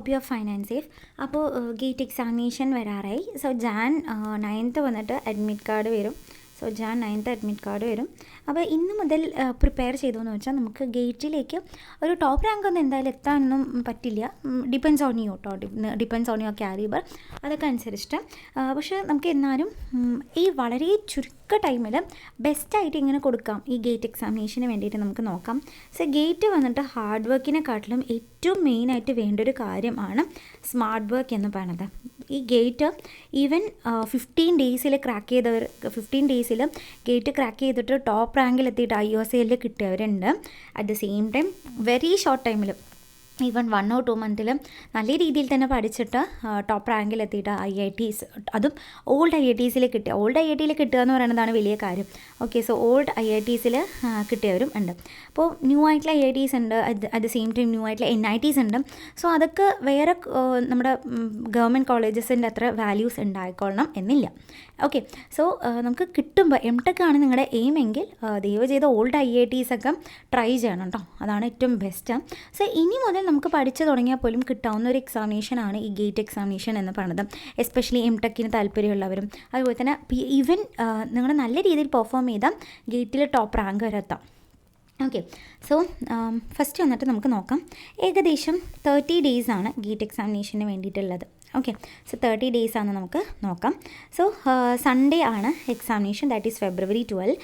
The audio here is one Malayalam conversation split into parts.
Hope you are fine and safe. അപ്പോൾ ഗേറ്റ് എക്സാമിനേഷൻ വരാറായി. സോ ജാൻ 9th വന്നിട്ട് അഡ്മിറ്റ് കാർഡ് വരും. So Jan 9th admit card വരും. അപ്പോൾ ഇന്ന് മുതൽ പ്രിപ്പയർ ചെയ്തതെന്ന് വെച്ചാൽ നമുക്ക് ഗേറ്റിലേക്ക് ഒരു ടോപ്പ് റാങ്ക് ഒന്നും എന്തായാലും എത്താനൊന്നും പറ്റില്ല. ഡിപ്പെൻസ് ഓൺ യു കേട്ടോ, ഡിപ്പെൻസ് ഓൺ യുവർ കാലിബർ, അതൊക്കെ അനുസരിച്ചിട്ട്. പക്ഷേ നമുക്ക് എന്നാലും ഈ വളരെ ചുരുക്ക ടൈമിൽ ബെസ്റ്റായിട്ട് ഇങ്ങനെ കൊടുക്കാം ഈ ഗേറ്റ് എക്സാമിനേഷന് വേണ്ടിയിട്ട് നമുക്ക് നോക്കാം. സോ ഗേറ്റ് വന്നിട്ട് ഹാർഡ് വർക്കിനെക്കാട്ടിലും ഏറ്റവും മെയിനായിട്ട് വേണ്ടൊരു കാര്യമാണ് സ്മാർട്ട് വർക്ക് എന്ന് പറയുന്നത്. ഈ ഗേറ്റ് ഈവൻ 15 ഡേയ്സിൽ ക്രാക്ക് ചെയ്തവർ 15 ഡേയ്സിൽ ഗേറ്റ് ക്രാക്ക് ചെയ്തിട്ട് ടോപ്പ് റാങ്കിൽ എത്തിയിട്ട് IOSL കിട്ടിയവരുണ്ട്. At the same time very short ടൈമിൽ ഈവൻ 1 or 2 months നല്ല രീതിയിൽ തന്നെ പഠിച്ചിട്ട് ടോപ്പ് റാങ്കിൽ എത്തിയിട്ട് IITs, അതും ഓൾഡ് IITs കിട്ടുക. ഓൾഡ് IITയിൽ കിട്ടുക എന്ന് പറയുന്നതാണ് വലിയ കാര്യം. ഓക്കെ, സോ ഓൾഡ് IITs കിട്ടിയവരും ഉണ്ട്. അപ്പോൾ ന്യൂ ആയിട്ടുള്ള IITs ഉണ്ട്, at the same time new ആയിട്ടുള്ള NITs ഉണ്ട്. സോ അതൊക്കെ വേറെ നമ്മുടെ ഗവൺമെൻറ് കോളേജസിൻ്റെ അത്ര വാല്യൂസ് ഉണ്ടായിക്കൊള്ളണം എന്നില്ല. ഓക്കെ, സോ നമുക്ക് കിട്ടുമ്പോൾ MTech ആണ് നിങ്ങളുടെ എയിം എങ്കിൽ ദയവ് ചെയ്ത് ഓൾഡ് IITs ഒക്കെ ട്രൈ ചെയ്യണം കേട്ടോ, അതാണ് ഏറ്റവും ബെസ്റ്റ്. സോ ഇനി മുതൽ നമുക്ക് പഠിച്ചു തുടങ്ങിയാൽ പോലും കിട്ടാവുന്ന ഒരു എക്സാമിനേഷനാണ് ഈ ഗേറ്റ് എക്സാമിനേഷൻ എന്ന് പറയുന്നത്. എസ്പെഷ്യലി MTechന് താല്പര്യമുള്ളവരും അതുപോലെ തന്നെ ഈവൻ നിങ്ങൾ നല്ല രീതിയിൽ പെർഫോം ചെയ്താൽ ഗേറ്റിൽ ടോപ്പ് റാങ്ക് വരെ എത്താം. ഓക്കെ, സോ ഫസ്റ്റ് വന്നിട്ട് നമുക്ക് നോക്കാം. ഏകദേശം 30 days ആണ് ഗേറ്റ് എക്സാമിനേഷന് വേണ്ടിയിട്ടുള്ളത്. ഓക്കെ, സോ 30 days ആണ് നമുക്ക് നോക്കാം. സോ സൺഡേ ആണ് എക്സാമിനേഷൻ, ദാറ്റ് ഈസ് February 12.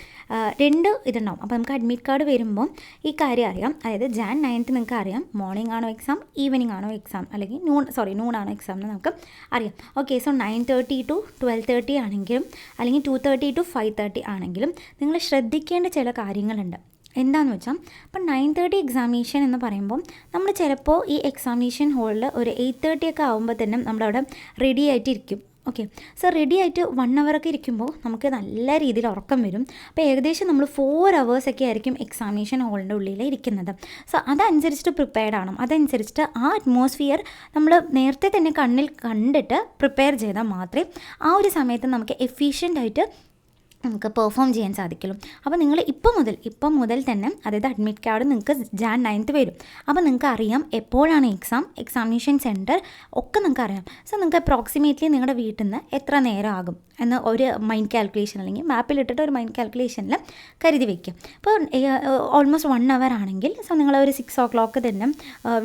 2 ഇതുണ്ടാവും. അപ്പോൾ നമുക്ക് അഡ്മിറ്റ് കാർഡ് വരുമ്പോൾ ഈ കാര്യം അറിയാം. അതായത് Jan 9th നിങ്ങൾക്ക് അറിയാം മോർണിംഗ് ആണോ എക്സാം, ഈവനിങ് ആണോ എക്സാം, അല്ലെങ്കിൽ നൂൺ ആണോ എക്സാം എന്ന് നമുക്ക് അറിയാം. ഓക്കെ, സോ 9:30 to 12:30 ആണെങ്കിലും അല്ലെങ്കിൽ 2:30 to 5:30 ആണെങ്കിലും നിങ്ങൾ ശ്രദ്ധിക്കേണ്ട ചില കാര്യങ്ങളുണ്ട്. എന്താണെന്ന് വെച്ചാൽ ഇപ്പം 9:30 എക്സാമിനേഷൻ എന്ന് പറയുമ്പോൾ നമ്മൾ ചിലപ്പോൾ ഈ എക്സാമിനേഷൻ ഹോളിൽ ഒരു 8:30 ഒക്കെ ആകുമ്പോൾ തന്നെ നമ്മളവിടെ റെഡി ആയിട്ടിരിക്കും. ഓക്കെ, സോ റെഡി ആയിട്ട് 1 hour ഒക്കെ ഇരിക്കുമ്പോൾ നമുക്ക് നല്ല രീതിയിൽ ഉറക്കം വരും. അപ്പോൾ ഏകദേശം നമ്മൾ 4 hours ഒക്കെ ആയിരിക്കും എക്സാമിനേഷൻ ഹോളിൻ്റെ ഉള്ളിൽ ഇരിക്കുന്നത്. സോ അതനുസരിച്ചിട്ട് പ്രിപ്പയർഡ് ആണ്. അതനുസരിച്ചിട്ട് ആ അറ്റ്മോസ്ഫിയർ നമ്മൾ നേരത്തെ തന്നെ കണ്ണിൽ കണ്ടിട്ട് പ്രിപ്പയർ ചെയ്താൽ മാത്രമേ ആ ഒരു സമയത്ത് നമുക്ക് എഫിഷ്യൻ്റായിട്ട് നമുക്ക് പെർഫോം ചെയ്യാൻ സാധിക്കുള്ളൂ. അപ്പോൾ നിങ്ങൾ ഇപ്പം മുതൽ തന്നെ, അതായത് അഡ്മിറ്റ് കാർഡ് നിങ്ങൾക്ക് Jan 9th വരും. അപ്പോൾ നിങ്ങൾക്ക് അറിയാം എപ്പോഴാണ് എക്സാമിനേഷൻ സെൻറ്റർ ഒക്കെ നിങ്ങൾക്ക് അറിയാം. സോ നിങ്ങൾക്ക് അപ്രോക്സിമേറ്റ്ലി നിങ്ങളുടെ വീട്ടിൽ നിന്ന് എത്ര നേരം ആകും എന്ന് ഒരു മൈൻഡ് കാൽക്കുലേഷൻ അല്ലെങ്കിൽ മാപ്പിലിട്ടിട്ട് ഒരു മൈൻഡ് കാൽക്കുലേഷനിൽ കരുതി വയ്ക്കുക. അപ്പോൾ ഓൾമോസ്റ്റ് 1 hour ആണെങ്കിൽ സോ നിങ്ങൾ ഒരു 6 o'clock തന്നെ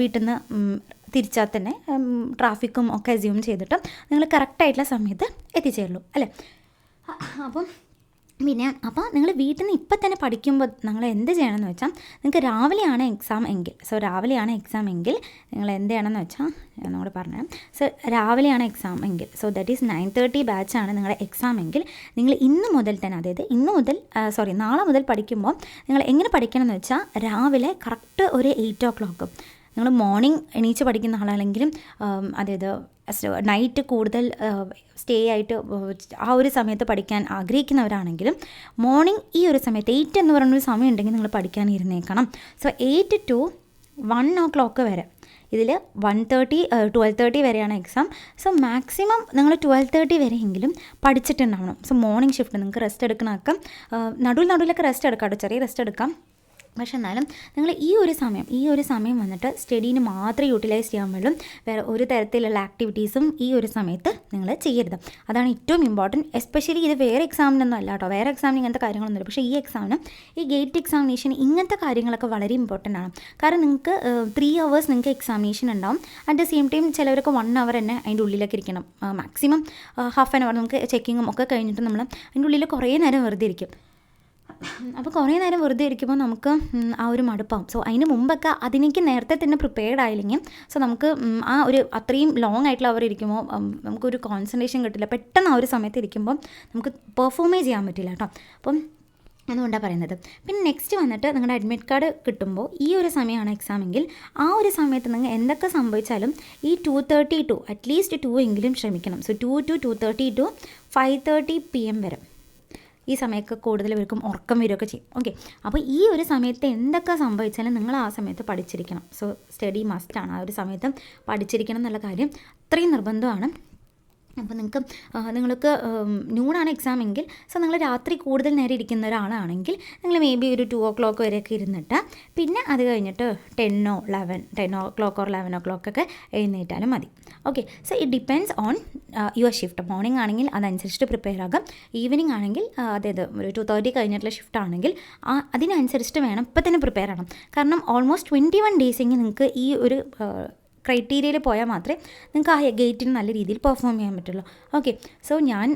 വീട്ടിൽ നിന്ന് തിരിച്ചാൽ തന്നെ ട്രാഫിക്കും ഒക്കെ അസ്യൂം ചെയ്തിട്ട് നിങ്ങൾ കറക്റ്റായിട്ടുള്ള സമയത്ത് എത്തിച്ചേരുള്ളൂ അല്ലേ. അപ്പോൾ നിങ്ങൾ വീട്ടിൽ നിന്ന് ഇപ്പം തന്നെ പഠിക്കുമ്പോൾ നിങ്ങൾ എന്ത് ചെയ്യണമെന്ന് വെച്ചാൽ, നിങ്ങൾക്ക് രാവിലെയാണ് എക്സാം എങ്കിൽ നിങ്ങൾ എന്ത് ചെയ്യണമെന്ന് വെച്ചാൽ ഞാൻ നിങ്ങളോട് പറഞ്ഞുതരാം. സോ രാവിലെയാണ് എക്സാം എങ്കിൽ, സോ ദാറ്റ് ഈസ് 9:30 ബാച്ചാണ് നിങ്ങളുടെ എക്സാം എങ്കിൽ നിങ്ങൾ നാളെ മുതൽ പഠിക്കുമ്പോൾ നിങ്ങൾ എങ്ങനെ പഠിക്കണം എന്ന് വെച്ചാൽ, രാവിലെ കറക്റ്റ് ഒരു 8 o'clock നിങ്ങൾ മോർണിംഗ് എണീച്ച് പഠിക്കുന്ന ആളാണെങ്കിലും അതായത് നൈറ്റ് കൂടുതൽ സ്റ്റേ ആയിട്ട് ആ ഒരു സമയത്ത് പഠിക്കാൻ ആഗ്രഹിക്കുന്നവരാണെങ്കിലും മോർണിംഗ് ഈ ഒരു സമയത്ത് 8 എന്ന് പറയുന്നൊരു സമയം ഉണ്ടെങ്കിൽ നിങ്ങൾ പഠിക്കാൻ ഇരുന്നേക്കണം. സോ 8 to 1 o'clock വരെ, ഇതിൽ 12:30 വരെയാണ് എക്സാം. സോ മാക്സിമം നിങ്ങൾ 12:30 വരെയെങ്കിലും പഠിച്ചിട്ടുണ്ടാവണം. സോ മോർണിംഗ് ഷിഫ്റ്റ് നിങ്ങൾക്ക് റെസ്റ്റ് എടുക്കണമൊക്കെ നടുവിലൊക്കെ റെസ്റ്റ് എടുക്കാം കേട്ടോ, ചെറിയ റെസ്റ്റ് എടുക്കാം. പക്ഷെ എന്നാലും നിങ്ങൾ ഈ ഒരു സമയം വന്നിട്ട് സ്റ്റഡീന് മാത്രമേ യൂട്ടിലൈസ് ചെയ്യാൻ പാടുള്ളൂ. വേറെ ഒരു തരത്തിലുള്ള ആക്ടിവിറ്റീസും ഈ ഒരു സമയത്ത് നിങ്ങൾ ചെയ്യരുത്. അതാണ് ഏറ്റവും ഇമ്പോർട്ടൻറ്റ്. എസ്പെഷ്യലി ഇത് വേറെ എക്സാമിനൊന്നും അല്ല കേട്ടോ, വേറെ എക്സാമിന് ഇങ്ങനത്തെ കാര്യങ്ങളൊന്നുമില്ല. പക്ഷേ ഈ എക്സാമിന്, ഈ ഗേറ്റ് എക്സാമിനേഷന് ഇങ്ങനത്തെ കാര്യങ്ങളൊക്കെ വളരെ ഇമ്പോർട്ടൻ്റ് ആണ്. കാരണം നിങ്ങൾക്ക് 3 hours നിങ്ങൾക്ക് എക്സാമിനേഷൻ ഉണ്ടാവും. അറ്റ് ദ സെയിം ടൈം ചിലവരൊക്കെ 1 hour തന്നെ അതിൻ്റെ ഉള്ളിലേക്ക് ഇരിക്കണം. മാക്സിമം ഹാഫ് ആൻ അവർ നമുക്ക് ചെക്കിങ്ങും ഒക്കെ കഴിഞ്ഞിട്ട് നമ്മൾ അതിൻ്റെ ഉള്ളിൽ കുറേ നേരം വെറുതെ ഇരിക്കും. അപ്പോൾ കുറേ നേരം വെറുതെ ഇരിക്കുമ്പോൾ നമുക്ക് ആ ഒരു മടുപ്പാവും. സോ അതിന് മുമ്പൊക്കെ അതിനേക്ക് നേരത്തെ തന്നെ പ്രിപ്പയർഡ് ആയില്ലെങ്കിൽ സോ നമുക്ക് ആ ഒരു അത്രയും ലോങ് ആയിട്ടുള്ള അവർ ഇരിക്കുമ്പോൾ നമുക്കൊരു കോൺസെൻട്രേഷൻ കിട്ടില്ല. പെട്ടെന്ന് ആ ഒരു സമയത്ത് ഇരിക്കുമ്പോൾ നമുക്ക് പെർഫോമേ ചെയ്യാൻ പറ്റില്ല കേട്ടോ. അപ്പം അതുകൊണ്ടാണ് പറയുന്നത്. പിന്നെ നെക്സ്റ്റ് വന്നിട്ട് നിങ്ങളുടെ അഡ്മിറ്റ് കാർഡ് കിട്ടുമ്പോൾ ഈ ഒരു സമയമാണ് എക്സാം എങ്കിൽ ആ ഒരു സമയത്ത് നിങ്ങൾ എന്തൊക്കെ സംഭവിച്ചാലും ഈ 2:30 to അറ്റ്ലീസ്റ്റ് 2 എങ്കിലും ശ്രമിക്കണം. സോ 2 to 2:30 to 5:30 PM വരെ ഈ സമയമൊക്കെ കൂടുതൽ പേർക്കും ഉറക്കം വരികയൊക്കെ ചെയ്യും. ഓക്കെ, അപ്പോൾ ഈ ഒരു സമയത്ത് എന്തൊക്കെ സംഭവിച്ചാലും നിങ്ങൾ ആ സമയത്ത് പഠിച്ചിരിക്കണം. സോ സ്റ്റഡി മസ്റ്റാണ്. ആ ഒരു സമയത്ത് പഠിച്ചിരിക്കണം എന്നുള്ള കാര്യം അത്രയും നിർബന്ധമാണ്. അപ്പോൾ നിങ്ങൾക്ക് നൂണാണ് എക്സാം എങ്കിൽ സോ നിങ്ങൾ രാത്രി കൂടുതൽ നേരം ഇരിക്കുന്ന ഒരാളാണെങ്കിൽ നിങ്ങൾ മേ ബി ഒരു 2 o'clock വരെയൊക്കെ ഇരുന്നിട്ട് പിന്നെ അത് കഴിഞ്ഞിട്ട് 10 o'clock or 11 o'clock ഒക്കെ എഴുന്നേറ്റാലും മതി. Okay, so it depends on your shift. Morning ആണെങ്കിൽ അതനുസരിച്ചിട്ട് പ്രിപ്പയർ ആകാം. ഈവനിങ് ആണെങ്കിൽ അതായത് ഒരു 2:30 കഴിഞ്ഞിട്ടുള്ള ഷിഫ്റ്റ് ആണെങ്കിൽ അതിനനുസരിച്ചിട്ട് വേണം ഇപ്പം തന്നെ പ്രിപ്പയർ ആകണം. കാരണം ഓൾമോസ്റ്റ് 21 days എങ്കിൽ നിങ്ങൾക്ക് ഈ ഒരു ക്രൈറ്റീരിയയിൽ പോയാൽ മാത്രമേ നിങ്ങൾക്ക് ആ ഗേറ്റിന് നല്ല രീതിയിൽ പെർഫോം ചെയ്യാൻ പറ്റുള്ളൂ. ഓക്കെ, സോ ഞാൻ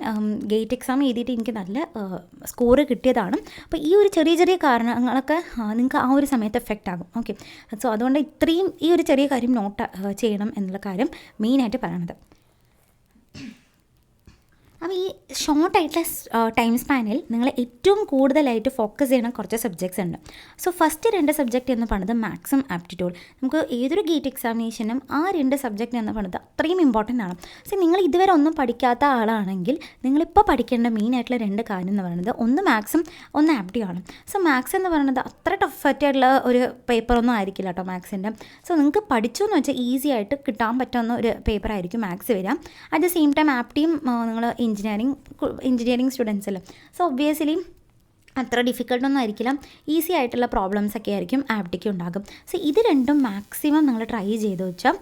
ഗേറ്റ് എക്സാം എഴുതിയിട്ട് എനിക്ക് നല്ല സ്കോറ് കിട്ടിയതാണ്. അപ്പോൾ ഈ ഒരു ചെറിയ ചെറിയ കാരണങ്ങളൊക്കെ നിങ്ങൾക്ക് ആ ഒരു സമയത്ത് എഫക്റ്റ് ആകും. ഓക്കെ, സോ അതുകൊണ്ട് ഇത്രയും ഈ ഒരു ചെറിയ കാര്യം നോട്ട് ചെയ്യണം എന്നുള്ള കാര്യം മെയിനായിട്ട് പറയണത്. അപ്പോൾ ഈ ഷോർട്ടായിട്ടുള്ള ടൈം സ്പാനിൽ നിങ്ങൾ ഏറ്റവും കൂടുതലായിട്ട് ഫോക്കസ് ചെയ്യണം കുറച്ച് സബ്ജക്ട്സ് ഉണ്ട്. സോ ഫസ്റ്റ് 2 സബ്ജക്റ്റ് എന്ന് പറയുന്നത് മാത്സും ആപ്റ്റിറ്റ്യൂഡ്. നമുക്ക് ഏതൊരു ഗേറ്റ് എക്സാമിനേഷനും ആ 2 സബ്ജക്റ്റ് എന്ന് പറയുന്നത് അത്രയും ഇമ്പോർട്ടൻ്റ് ആണ്. സോ നിങ്ങൾ ഇതുവരെ ഒന്നും പഠിക്കാത്ത ആളാണെങ്കിൽ നിങ്ങളിപ്പോൾ പഠിക്കേണ്ട മെയിനായിട്ടുള്ള 2 കാര്യം എന്ന് പറയുന്നത് ഒന്ന് മാത്സും ഒന്ന് ആപ്റ്റിറ്റ്യൂഡ് ആണ്. സോ മാത്സ് എന്ന് പറയുന്നത് അത്ര ടഫായിട്ടുള്ള ഒരു പേപ്പറൊന്നും ആയിരിക്കില്ല കേട്ടോ മാത്സിൻ്റെ. സോ നിങ്ങൾക്ക് പഠിച്ചു എന്ന് വെച്ചാൽ ഈസി ആയിട്ട് കിട്ടാൻ പറ്റുന്ന ഒരു പേപ്പറായിരിക്കും മാത്സ് വരിക. അറ്റ് ദ സെയിം ടൈം ആപ്റ്റിയും നിങ്ങൾ എഞ്ചിനീയറിംഗ് സ്റ്റുഡൻസ് അല്ലേ, സോ ഒബ്വിയസ്ലി അത്ര ഡിഫിക്കൽട്ടൊന്നും ആയിരിക്കില്ല, ഈസി ആയിട്ടുള്ള പ്രോബ്ലംസ് ഒക്കെ ആയിരിക്കും ആപ്റ്റിക്ക് ഉണ്ടാകും. സോ ഇത് രണ്ടും മാക്സിമം നിങ്ങൾ ട്രൈ ചെയ്ത് വെച്ചാൽ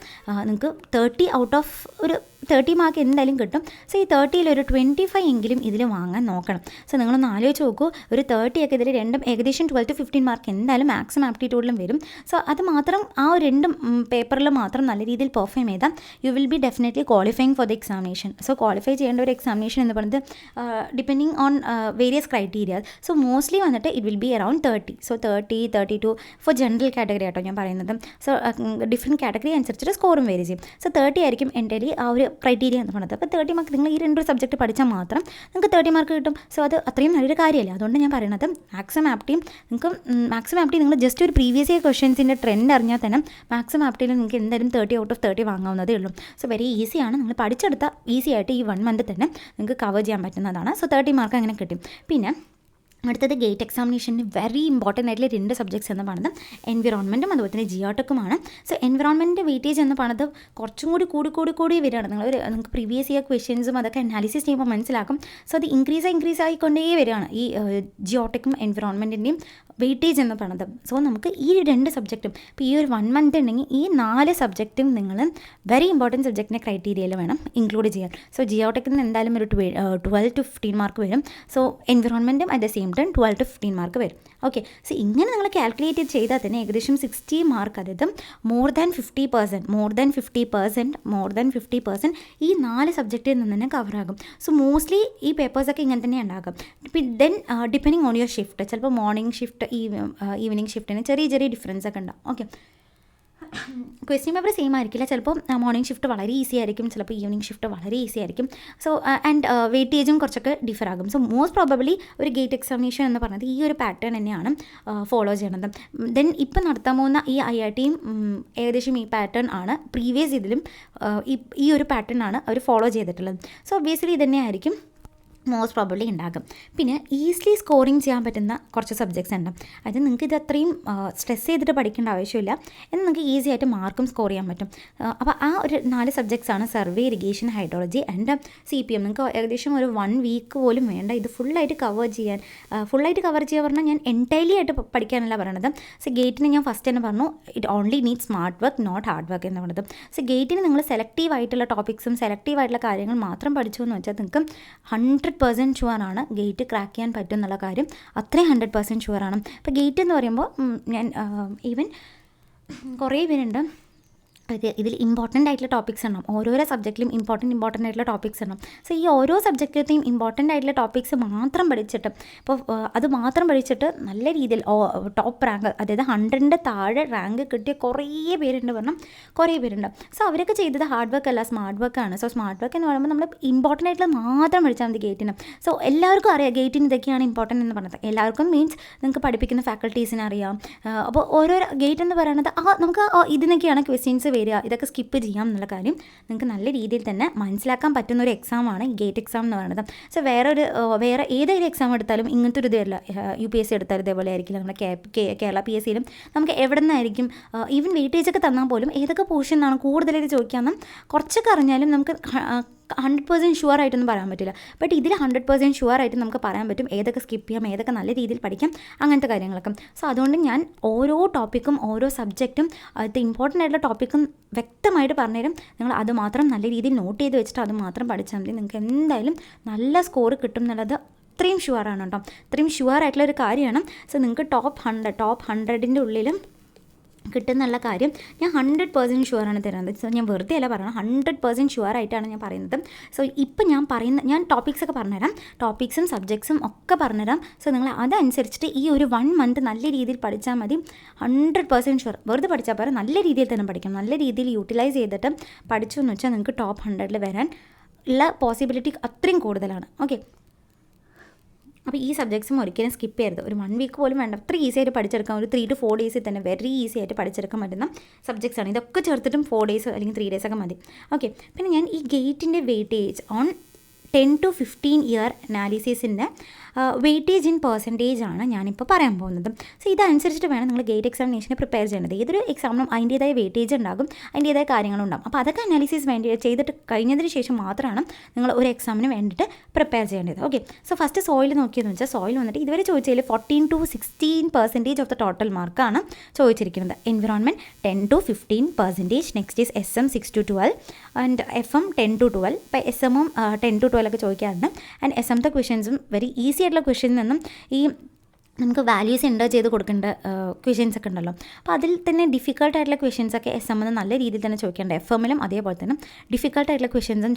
നിങ്ങൾക്ക് 30 out of ഒരു 30 മാർക്ക് എന്തായാലും കിട്ടും. സോ ഈ 30ൽ ഒരു 25 എങ്കിലും ഇതിൽ വാങ്ങാൻ നോക്കണം. സോ നിങ്ങളൊന്ന് ആലോചിച്ച് നോക്കൂ, ഒരു 30 ഒക്കെ ഇതിൽ രണ്ടും ഏകദേശം 12 to 15 മാർക്ക് എന്തായാലും മാക്സിമം ആപ്റ്റിറ്റ്യൂഡിലും വരും. സോ അത് മാത്രം ആ ഒരു 2 പേപ്പറിൽ മാത്രം നല്ല രീതിയിൽ പെർഫോം ചെയ്താൽ you will be definitely qualifying for the examination. So qualify ചെയ്യേണ്ട ഒരു എക്സാമിനേഷൻ എന്ന് പറയുന്നത് depending on various criteria. So mostly വന്നിട്ട് it will be around 30. So 32 for general category ആട്ടോ ഞാൻ പറയുന്നത്. സോ ഡിഫറെൻറ്റ് കാറ്റഗറി അനുസരിച്ചിട്ട് സ്കോറും വേരി ചെയ്യും. സോ 30 ആയിരിക്കും എൻ്റെ ആ ഒരു ക്രൈറ്റീരിയ എന്ന് പറയുന്നത്. അപ്പോൾ 30 മാർക്ക് നിങ്ങൾ ഈ 2 സബ്ജക്റ്റ് പഠിച്ചാൽ മാത്രം നിങ്ങൾക്ക് 30 മാർക്ക് കിട്ടും. സോ അത് അത്രയും നല്ലൊരു കാര്യമല്ല. അതുകൊണ്ട് ഞാൻ പറയുന്നത് മാക്സിമം ആപ്റ്റിയും നിങ്ങൾ ജസ്റ്റ് ഒരു പ്രീവിയസ് ഇയർ ക്വസ്റ്റ്യൻസിൻ്റെ ട്രെൻഡ് അറിഞ്ഞാൽ തന്നെ മാക്സിമം ആപ്റ്റിയിൽ നിങ്ങൾക്ക് എന്തായാലും 30 out of 30 വാങ്ങാവുന്നതേ ഉള്ളൂ. സോ വെരി ഈസിയാണ്, നിങ്ങൾ പഠിച്ചെടുത്താൽ ഈസി ആയിട്ട് ഈ 1 month തന്നെ നിങ്ങൾക്ക് കവർ ചെയ്യാൻ പറ്റുന്നതാണ്. സോ 30 മാർക്ക് അങ്ങനെ കിട്ടും. പിന്നെ അടുത്തത് ഗേറ്റ് എക്സാമിനേഷന് വെരി ഇമ്പോർട്ടൻ്റ് ആയിട്ടുള്ള 2 സബ്ജക്ട്സ് എന്ന് പറയുന്നത് എൻവിറോൺമെൻറ്റും അതുപോലെ തന്നെ ജിയോടെക്കുമാണ്. സോ എൻവിറോൺമെൻറ്റ് വെയിറ്റേജ് എന്ന് പറയുന്നത് കുറച്ചും കൂടി വരികയാണ്. നിങ്ങൾക്ക് പ്രീവിയസ് ഇയർ ക്വസ്റ്റ്യൻസും അതൊക്കെ അനാലിസിസ് ചെയ്യുമ്പോൾ മനസ്സിലാക്കും. സോ അത് ഇൻക്രീസ് ആയിക്കൊണ്ടേ വരികയാണ് ഈ ജിയോടെക്കും എൻവിറോൺമെൻറ്റിൻ്റെയും വെയിറ്റേജ് എന്ന് പറയുന്നത്. സോ നമുക്ക് ഈ 2 സബ്ജക്റ്റും ഇപ്പോൾ ഈ ഒരു 1 month ഉണ്ടെങ്കിൽ ഈ 4 സബ്ജക്റ്റും നിങ്ങൾ വെരി ഇമ്പോർട്ടൻറ്റ് സബ്ജക്റ്റിൻ്റെ ക്രൈറ്റീരിയയിൽ വേണം ഇൻക്ലൂഡ് ചെയ്യാൻ. സോ ജിയോടെക്കിൽ നിന്ന് എന്തായാലും ഒരു 12 to 15 മാർക്ക് വരും. സോ എൻവിറോൺമെൻറ്റും at the same time 12 to 15 mark വരും. ഓക്കെ, സോ ഇങ്ങനെ നിങ്ങൾ കാൽക്കുലേറ്റ് ചെയ്താൽ തന്നെ ഏകദേശം 60 മാർക്ക്, അതായത് മോർ ദാൻ 50% ഈ 4 സബ്ജക്റ്റിൽ നിന്ന് തന്നെ കവറാകും. സോ മോസ്റ്റ്ലി ഈ പേപ്പേഴ്സൊക്കെ ഇങ്ങനെ തന്നെ ഉണ്ടാകും. Then depending on your shift, ചിലപ്പോൾ മോർണിംഗ് ഷിഫ്റ്റ് ഈവനിങ് ഷിഫ്റ്റിന് ചെറിയ ഡിഫറൻസ് ഒക്കെ ഉണ്ടാവും. ഓക്കെ, ക്വസ്റ്റ്യൻ പേപ്പർ സെയിം ആയിരിക്കില്ല. ചിലപ്പോൾ മോർണിംഗ് ഷിഫ്റ്റ് വളരെ ഈസി ആയിരിക്കും, ചിലപ്പോൾ ഈവനിങ് ഷിഫ്റ്റ് വളരെ ഈസി ആയിരിക്കും. സോ ആൻഡ് വെയിറ്റേജും കുറച്ചൊക്കെ ഡിഫർ ആകും. സോ മോസ്റ്റ് പ്രോബബ്ലി ഒരു ഗേറ്റ് എക്സാമിനേഷൻ എന്ന് പറയുന്നത് ഈ ഒരു പാറ്റേൺ തന്നെയാണ് ഫോളോ ചെയ്യണത്. ദെൻ ഇപ്പം നടത്താൻ പോകുന്ന ഈ IITയും ഏകദേശം ഈ പാറ്റേൺ ആണ്, പ്രീവിയസ് ഇതിലും ഈ ഒരു പാറ്റേൺ ആണ് അവർ ഫോളോ ചെയ്തിട്ടുള്ളത്. സോ ഒബ്വിയസ്ലി ഇത് തന്നെയായിരിക്കും മോസ്റ്റ് പ്രോബബ്ലി ഉണ്ടാകും. പിന്നെ ഈസിലി സ്കോറിങ് ചെയ്യാൻ പറ്റുന്ന കുറച്ച് സബ്ജക്ട്സ് ഉണ്ട്. അത് നിങ്ങൾക്ക് ഇത് അത്രയും സ്ട്രെസ് ചെയ്തിട്ട് പഠിക്കേണ്ട ആവശ്യമില്ല, എന്നാൽ നിങ്ങൾക്ക് ഈസി ആയിട്ട് മാർക്കും സ്കോർ ചെയ്യാൻ പറ്റും. അപ്പോൾ ആ ഒരു 4 സബ്ജക്ട്സാണ് survey, irrigation, hydrology and CPM. നിങ്ങൾക്ക് ഏകദേശം ഒരു 1 week പോലും വേണ്ട ഇത് ഫുള്ളായിട്ട് കവർ ചെയ്യാൻ പറഞ്ഞാൽ ഞാൻ എൻറ്റയർലി ആയിട്ട് പഠിക്കാനല്ല പറയണത്. സോ ഗേറ്റിന് ഞാൻ ഫസ്റ്റ് തന്നെ പറഞ്ഞു it only need smart work not hard work എന്ന് പറയുന്നത്. സോ ഗേറ്റിന് നിങ്ങൾ സെലക്റ്റീവ് ആയിട്ടുള്ള ടോപ്പിക്സും സെലക്റ്റീവ് ആയിട്ടുള്ള കാര്യങ്ങൾ മാത്രം പഠിച്ചു എന്ന് വെച്ചാൽ നിങ്ങൾക്ക് 100% ഷുവറാണ് ഗേറ്റ് ക്രാക്ക് ചെയ്യാൻ പറ്റും എന്നുള്ള കാര്യം. അത്രയും 100% ഷുവറാണ്. അപ്പോൾ ഗേറ്റ് എന്ന് പറയുമ്പോൾ ഞാൻ ഈവൻ കുറേ പേരുണ്ട് ഇതിൽ ഇമ്പോർട്ടൻ്റ് ആയിട്ടുള്ള ടോപ്പിക്സ് ഉണ്ടാവും. ഓരോരോ സബ്ജക്റ്റിലും ഇമ്പോർട്ടൻ്റ് ആയിട്ടുള്ള ടോപ്പിക്സ് ഉണ്ടാവും. സോ ഈ ഓരോ സബ്ജക്റ്റിലത്തെയും ഇമ്പോർട്ടൻ്റ് ആയിട്ടുള്ള ടോപ്പിക്സ് മാത്രം പഠിച്ചിട്ട് അത് മാത്രം പഠിച്ചിട്ട് നല്ല രീതിയിൽ ടോപ്പ് റാങ്ക്, അതായത് 100ൻ്റെ താഴെ റാങ്ക് കിട്ടിയ കുറേ പേരുണ്ട്. സോ അവരൊക്കെ ചെയ്തത് ഹാർഡ് വർക്ക് അല്ല, സ്മാർട്ട് വർക്കാണ്. സോ സ്മാർട്ട് വർക്ക് എന്ന് പറയുമ്പോൾ നമ്മൾ ഇമ്പോർട്ടൻ്റ് ആയിട്ടുള്ള മാത്രം പഠിച്ചാൽ മതി ഗേറ്റിന്. സോ എല്ലാവർക്കും അറിയാം ഗേറ്റിന് ഇതൊക്കെയാണ് ഇമ്പോർട്ടൻ്റ് എന്ന് പറഞ്ഞത്. എല്ലാവർക്കും മീൻസ് നിങ്ങൾക്ക് പഠിപ്പിക്കുന്ന ഫാക്കൽറ്റീസിന് അറിയാം. അപ്പോൾ ഓരോരോ ഗേറ്റ് എന്ന് പറയുന്നത് നമുക്ക് ഇതിനൊക്കെയാണ് ക്വസ്റ്റ്യൻസ് വരിക, ഇതൊക്കെ സ്കിപ്പ് ചെയ്യാം എന്നുള്ള കാര്യം നിങ്ങൾക്ക് നല്ല രീതിയിൽ തന്നെ മനസ്സിലാക്കാൻ പറ്റുന്ന ഒരു എക്സാമാണ് ഈ ഗേറ്റ് എക്സാം എന്ന് പറയുന്നത്. സോ വേറെ ഏതൊരു എക്സാം എടുത്താലും ഇങ്ങനത്തെ ഒരു ഇതല്ല. UPSC എടുത്താലും ഇതേപോലെ ആയിരിക്കില്ല. നമ്മുടെ കേരള PSCയിലും നമുക്ക് എവിടെ നിന്നായിരിക്കും ഈവൻ വെയിറ്റേജ് ഒക്കെ തന്നാൽ പോലും ഏതൊക്കെ പോർഷൻ ആണ് കൂടുതലായിട്ട് ചോദിക്കാമെന്നും കുറച്ചൊക്കെ അറിഞ്ഞാലും നമുക്ക് 100% ഷുവർ ആയിട്ടൊന്നും പറയാൻ പറ്റില്ല. ബട്ട് ഇതിൽ 100% ഷുവർ ആയിട്ട് നമുക്ക് പറയാൻ പറ്റും ഏതൊക്കെ സ്കിപ്പ് ചെയ്യാം, ഏതൊക്കെ നല്ല രീതിയിൽ പഠിക്കാം, അങ്ങനത്തെ കാര്യങ്ങളൊക്കെ. സോ അതുകൊണ്ട് ഞാൻ ഓരോ ടോപ്പിക്കും ഓരോ സബ്ജക്റ്റും അത് ഇമ്പോർട്ടൻ്റ് ആയിട്ടുള്ള ടോപ്പിക്കും വ്യക്തമായിട്ട് പറഞ്ഞുതരും. നിങ്ങൾ അത് മാത്രം നല്ല രീതിയിൽ നോട്ട് ചെയ്ത് വെച്ചിട്ട് അത് മാത്രം പഠിച്ചാൽ മതി. നിങ്ങൾക്ക് എന്തായാലും നല്ല സ്കോർ കിട്ടും എന്നുള്ളത് അത്രയും ഷുവറാണ് കേട്ടോ. അത്രയും ഷുവർ ആയിട്ടുള്ളൊരു കാര്യമാണ്. സോ നിങ്ങൾക്ക് ടോപ്പ് 100ൻ്റെ ഉള്ളിലും കിട്ടുന്നുള്ള കാര്യം ഞാൻ 100% ഷുവറാണ് തരുന്നത്. സോ ഞാൻ വെറുതെ അല്ല പറയണം, 100% ഷുവറായിട്ടാണ് ഞാൻ പറയുന്നത്. സോ ഇപ്പം ഞാൻ ടോപ്പിക്സൊക്കെ പറഞ്ഞുതരാം, ടോപ്പിക്സും സബ്ജക്ട്സും ഒക്കെ പറഞ്ഞുതരാം. സോ നിങ്ങൾ അതനുസരിച്ചിട്ട് ഈ ഒരു 1 മന്ത് നല്ല രീതിയിൽ പഠിച്ചാൽ മതി. 100% ഷുവർ. വെറുതെ പഠിച്ചാൽ പോരാ, നല്ല രീതിയിൽ തന്നെ പഠിക്കണം. നല്ല രീതിയിൽ യൂട്ടിലൈസ് ചെയ്തിട്ട് പഠിച്ചു എന്ന് വെച്ചാൽ നിങ്ങൾക്ക് ടോപ്പ് 100ൽ വരാൻ ഉള്ള പോസിബിലിറ്റി അത്രയും കൂടുതലാണ്. ഓക്കെ, അപ്പോൾ ഈ സബ്ജക്ട്സും ഒരിക്കലും സ്കിപ്പ് ചെയ്യരുത്. ഒരു 1 വീക്ക് പോലും വേണ്ട, അത്ര ഈസി ആയിട്ട് പഠിച്ചെടുക്കാം. ഒരു 3 to 4 ഡേയ്സിൽ തന്നെ വെരി ഈസി ആയിട്ട് പഠിച്ചെടുക്കാൻ പറ്റുന്ന സബ്ജക്ട്സാണ്. ഇതൊക്കെ ചേർത്തിട്ടും 4 ഡേയ്സ് അല്ലെങ്കിൽ 3 ഡേയ്സ് ഒക്കെ മതി. ഓക്കെ, പിന്നെ ഞാൻ ഈ ഗേറ്റിൻ്റെ വെയിറ്റേജ് ഓൺ 10 to 15 ഇയർ അനാലിസിസിൻ്റെ വെയിറ്റേജ് ഇൻ പെർസെൻറ്റേജ് ആണ് ഞാനിപ്പോൾ പറയാൻ പോകുന്നത്. സോ ഇതനുസരിച്ചിട്ട് വേണം നിങ്ങൾ ഗേറ്റ് എക്സാമിനേഷന് പ്രിപ്പയർ ചെയ്യേണ്ടത്. ഏതൊരു എക്സാമിനും അതിൻ്റേതായ വെയിറ്റേജ് ഉണ്ടാകും, അതിൻ്റേതായ കാര്യങ്ങളുണ്ടാകും. അപ്പോൾ അതൊക്കെ അനാലിസിസ് ചെയ്തിട്ട് കഴിഞ്ഞതിന് ശേഷം മാത്രമാണ് നിങ്ങൾ ഒരു എക്സാമിന് വേണ്ടിയിട്ട് പ്രിപ്പയർ ചെയ്യേണ്ടത്. ഓക്കെ, സോ ഫസ്റ്റ് സോയിൽ നോക്കിയെന്ന് വെച്ചാൽ സോയിൽ വന്നിട്ട് ഇതുവരെ ചോദിച്ചതിൽ 14 to 16% ഓഫ് ദ ടോട്ടൽ മാർക്കാണ് ചോദിച്ചിരിക്കുന്നത്. Environment 10 to 15%. Next is SM 6 to 12 and FM 10 to 12. ഇപ്പോൾ SM 10 to 12 ഒക്കെ ചോദിക്കാറുണ്ട്. ആൻഡ് SMത്തെ ക്വസ്റ്റ്യൻസും വെരി ഈസി ആയിട്ടുള്ള ക്വസ്റ്റ്യനിൽ നിന്നും ഈ നമുക്ക് വാല്യൂസ് എൻ്റർ ചെയ്ത് കൊടുക്കേണ്ട ക്വസ്റ്റ്യൻസ് ഒക്കെ ഉണ്ടല്ലോ. അപ്പോൾ അതിൽ തന്നെ ഡിഫിക്കൽട്ടായിട്ടുള്ള ക്വസ്റ്റ്യൻസൊക്കെ SM നല്ല രീതിയിൽ തന്നെ ചോദിക്കേണ്ട. FM അതേപോലെ തന്നെ ഡിഫിക്കൽട്ടായിട്ടുള്ള ക്വസ്റ്റ്യൻസും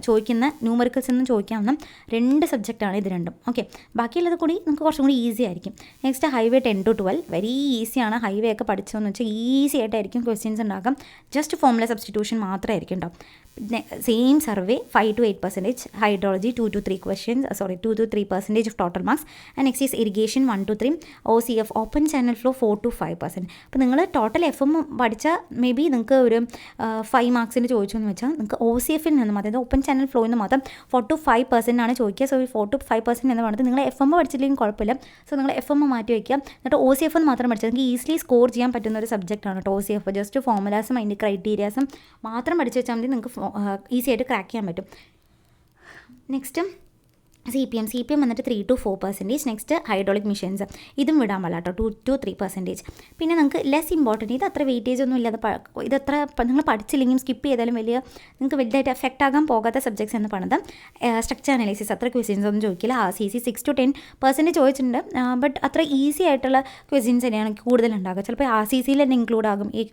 ചോദിക്കുന്ന ന്യൂമറിക്കൽസ് ഒന്നും ചോദിക്കാവുന്ന 2 സബ്ജക്റ്റാണ് ഇത് രണ്ടും. ഓക്കെ, ബാക്കിയുള്ളത് കൂടി നമുക്ക് കുറച്ചും കൂടി ഈസി ആയിരിക്കും. നെക്സ്റ്റ് ഹൈവേ 10 to 12 വെരി ഈസിയാണ്. ഹൈവേ ഒക്കെ പഠിച്ചതെന്ന് വെച്ചാൽ ഈസി ആയിട്ടായിരിക്കും ക്വസ്റ്റ്യൻസ് ഉണ്ടാക്കാം. ജസ്റ്റ് ഫോർമുല സബ്സ്റ്റിറ്റ്യൂഷൻ മാത്രമായിരിക്കും ഉണ്ടാവും. Same survey 5 to 8%. Hydrology 2 to 3% of total marks. And next is irrigation 1 to 3. OCF open channel flow 4 to 5%. അപ്പോൾ നിങ്ങൾ ടോട്ടൽ FM പഠിച്ചാൽ മേ ബി നിങ്ങൾക്ക് ഒരു 5 മാർക്സിന് ചോദിച്ചു എന്ന് വെച്ചാൽ നിങ്ങൾക്ക് OCFിൽ നിന്നും, അതായത് ഓപ്പൺ ചാനൽ ഫ്ലോയിൽ നിന്ന് മാത്രം 4 to 5% ആണ് ചോദിക്കുക. സോ 4 to 5% എന്ന് പറയുന്നത് നിങ്ങൾ FM പഠിച്ചില്ലെങ്കിൽ കുഴപ്പമില്ല. സോ നിങ്ങൾ FM മാറ്റി വയ്ക്കുക, എന്നിട്ട് OCF മാത്രം പഠിച്ചാൽ നിങ്ങൾക്ക് ഈസിലി സ്കോർ ചെയ്യാൻ പറ്റുന്ന ഒരു സബ്ജക്റ്റാണ് കേട്ടോ OCF. ജസ്റ്റ് ഫോർമുലാസും അതിൻ്റെ ക്രൈറ്റീരിയാസും മാത്രം പഠിച്ചു വെച്ചാൽ മതി, നിങ്ങൾക്ക് ഈസി ആയിട്ട് ക്രാക്ക് ചെയ്യാൻ പറ്റും. നെക്സ്റ്റ് CPM വന്നിട്ട് 3 to 4%. നെക്സ്റ്റ് ഹൈഡ്രോളിക് മെഷീൻസ്, ഇതും വിടാൻ പാടില്ല കേട്ടോ, 2 to 3%. പിന്നെ നിങ്ങൾക്ക് ലെസ് ഇമ്പോർട്ടൻറ്റ്, ഇത് അത്ര വെയിറ്റേജ് ഒന്നും ഇല്ലാതെ ഇതത്ര നിങ്ങൾ പഠിച്ചില്ലെങ്കിലും സ്കിപ്പ് ചെയ്താലും നിങ്ങൾക്ക് വലുതായിട്ട് എഫക്റ്റ് ആകാൻ പോകാത്ത സബ്ജക്ട്സ് എന്ന് പറയുന്നത് സ്ട്രക്ചർ അനാലിസിസ്. അത്ര ക്വസ്റ്റ്യൻസ് ഒന്നും ചോദിക്കില്ല. RCC 6 to 10% ചോദിച്ചിട്ടുണ്ട്. ബട്ട് അത്ര ഈസി ആയിട്ടുള്ള ക്വസ്റ്റ്യൻസ് തന്നെയാണ് കൂടുതലുണ്ടാകുക. ചിലപ്പോൾ RCCയിൽ തന്നെ ഇൻക്ലൂഡ് ആകും. ഈ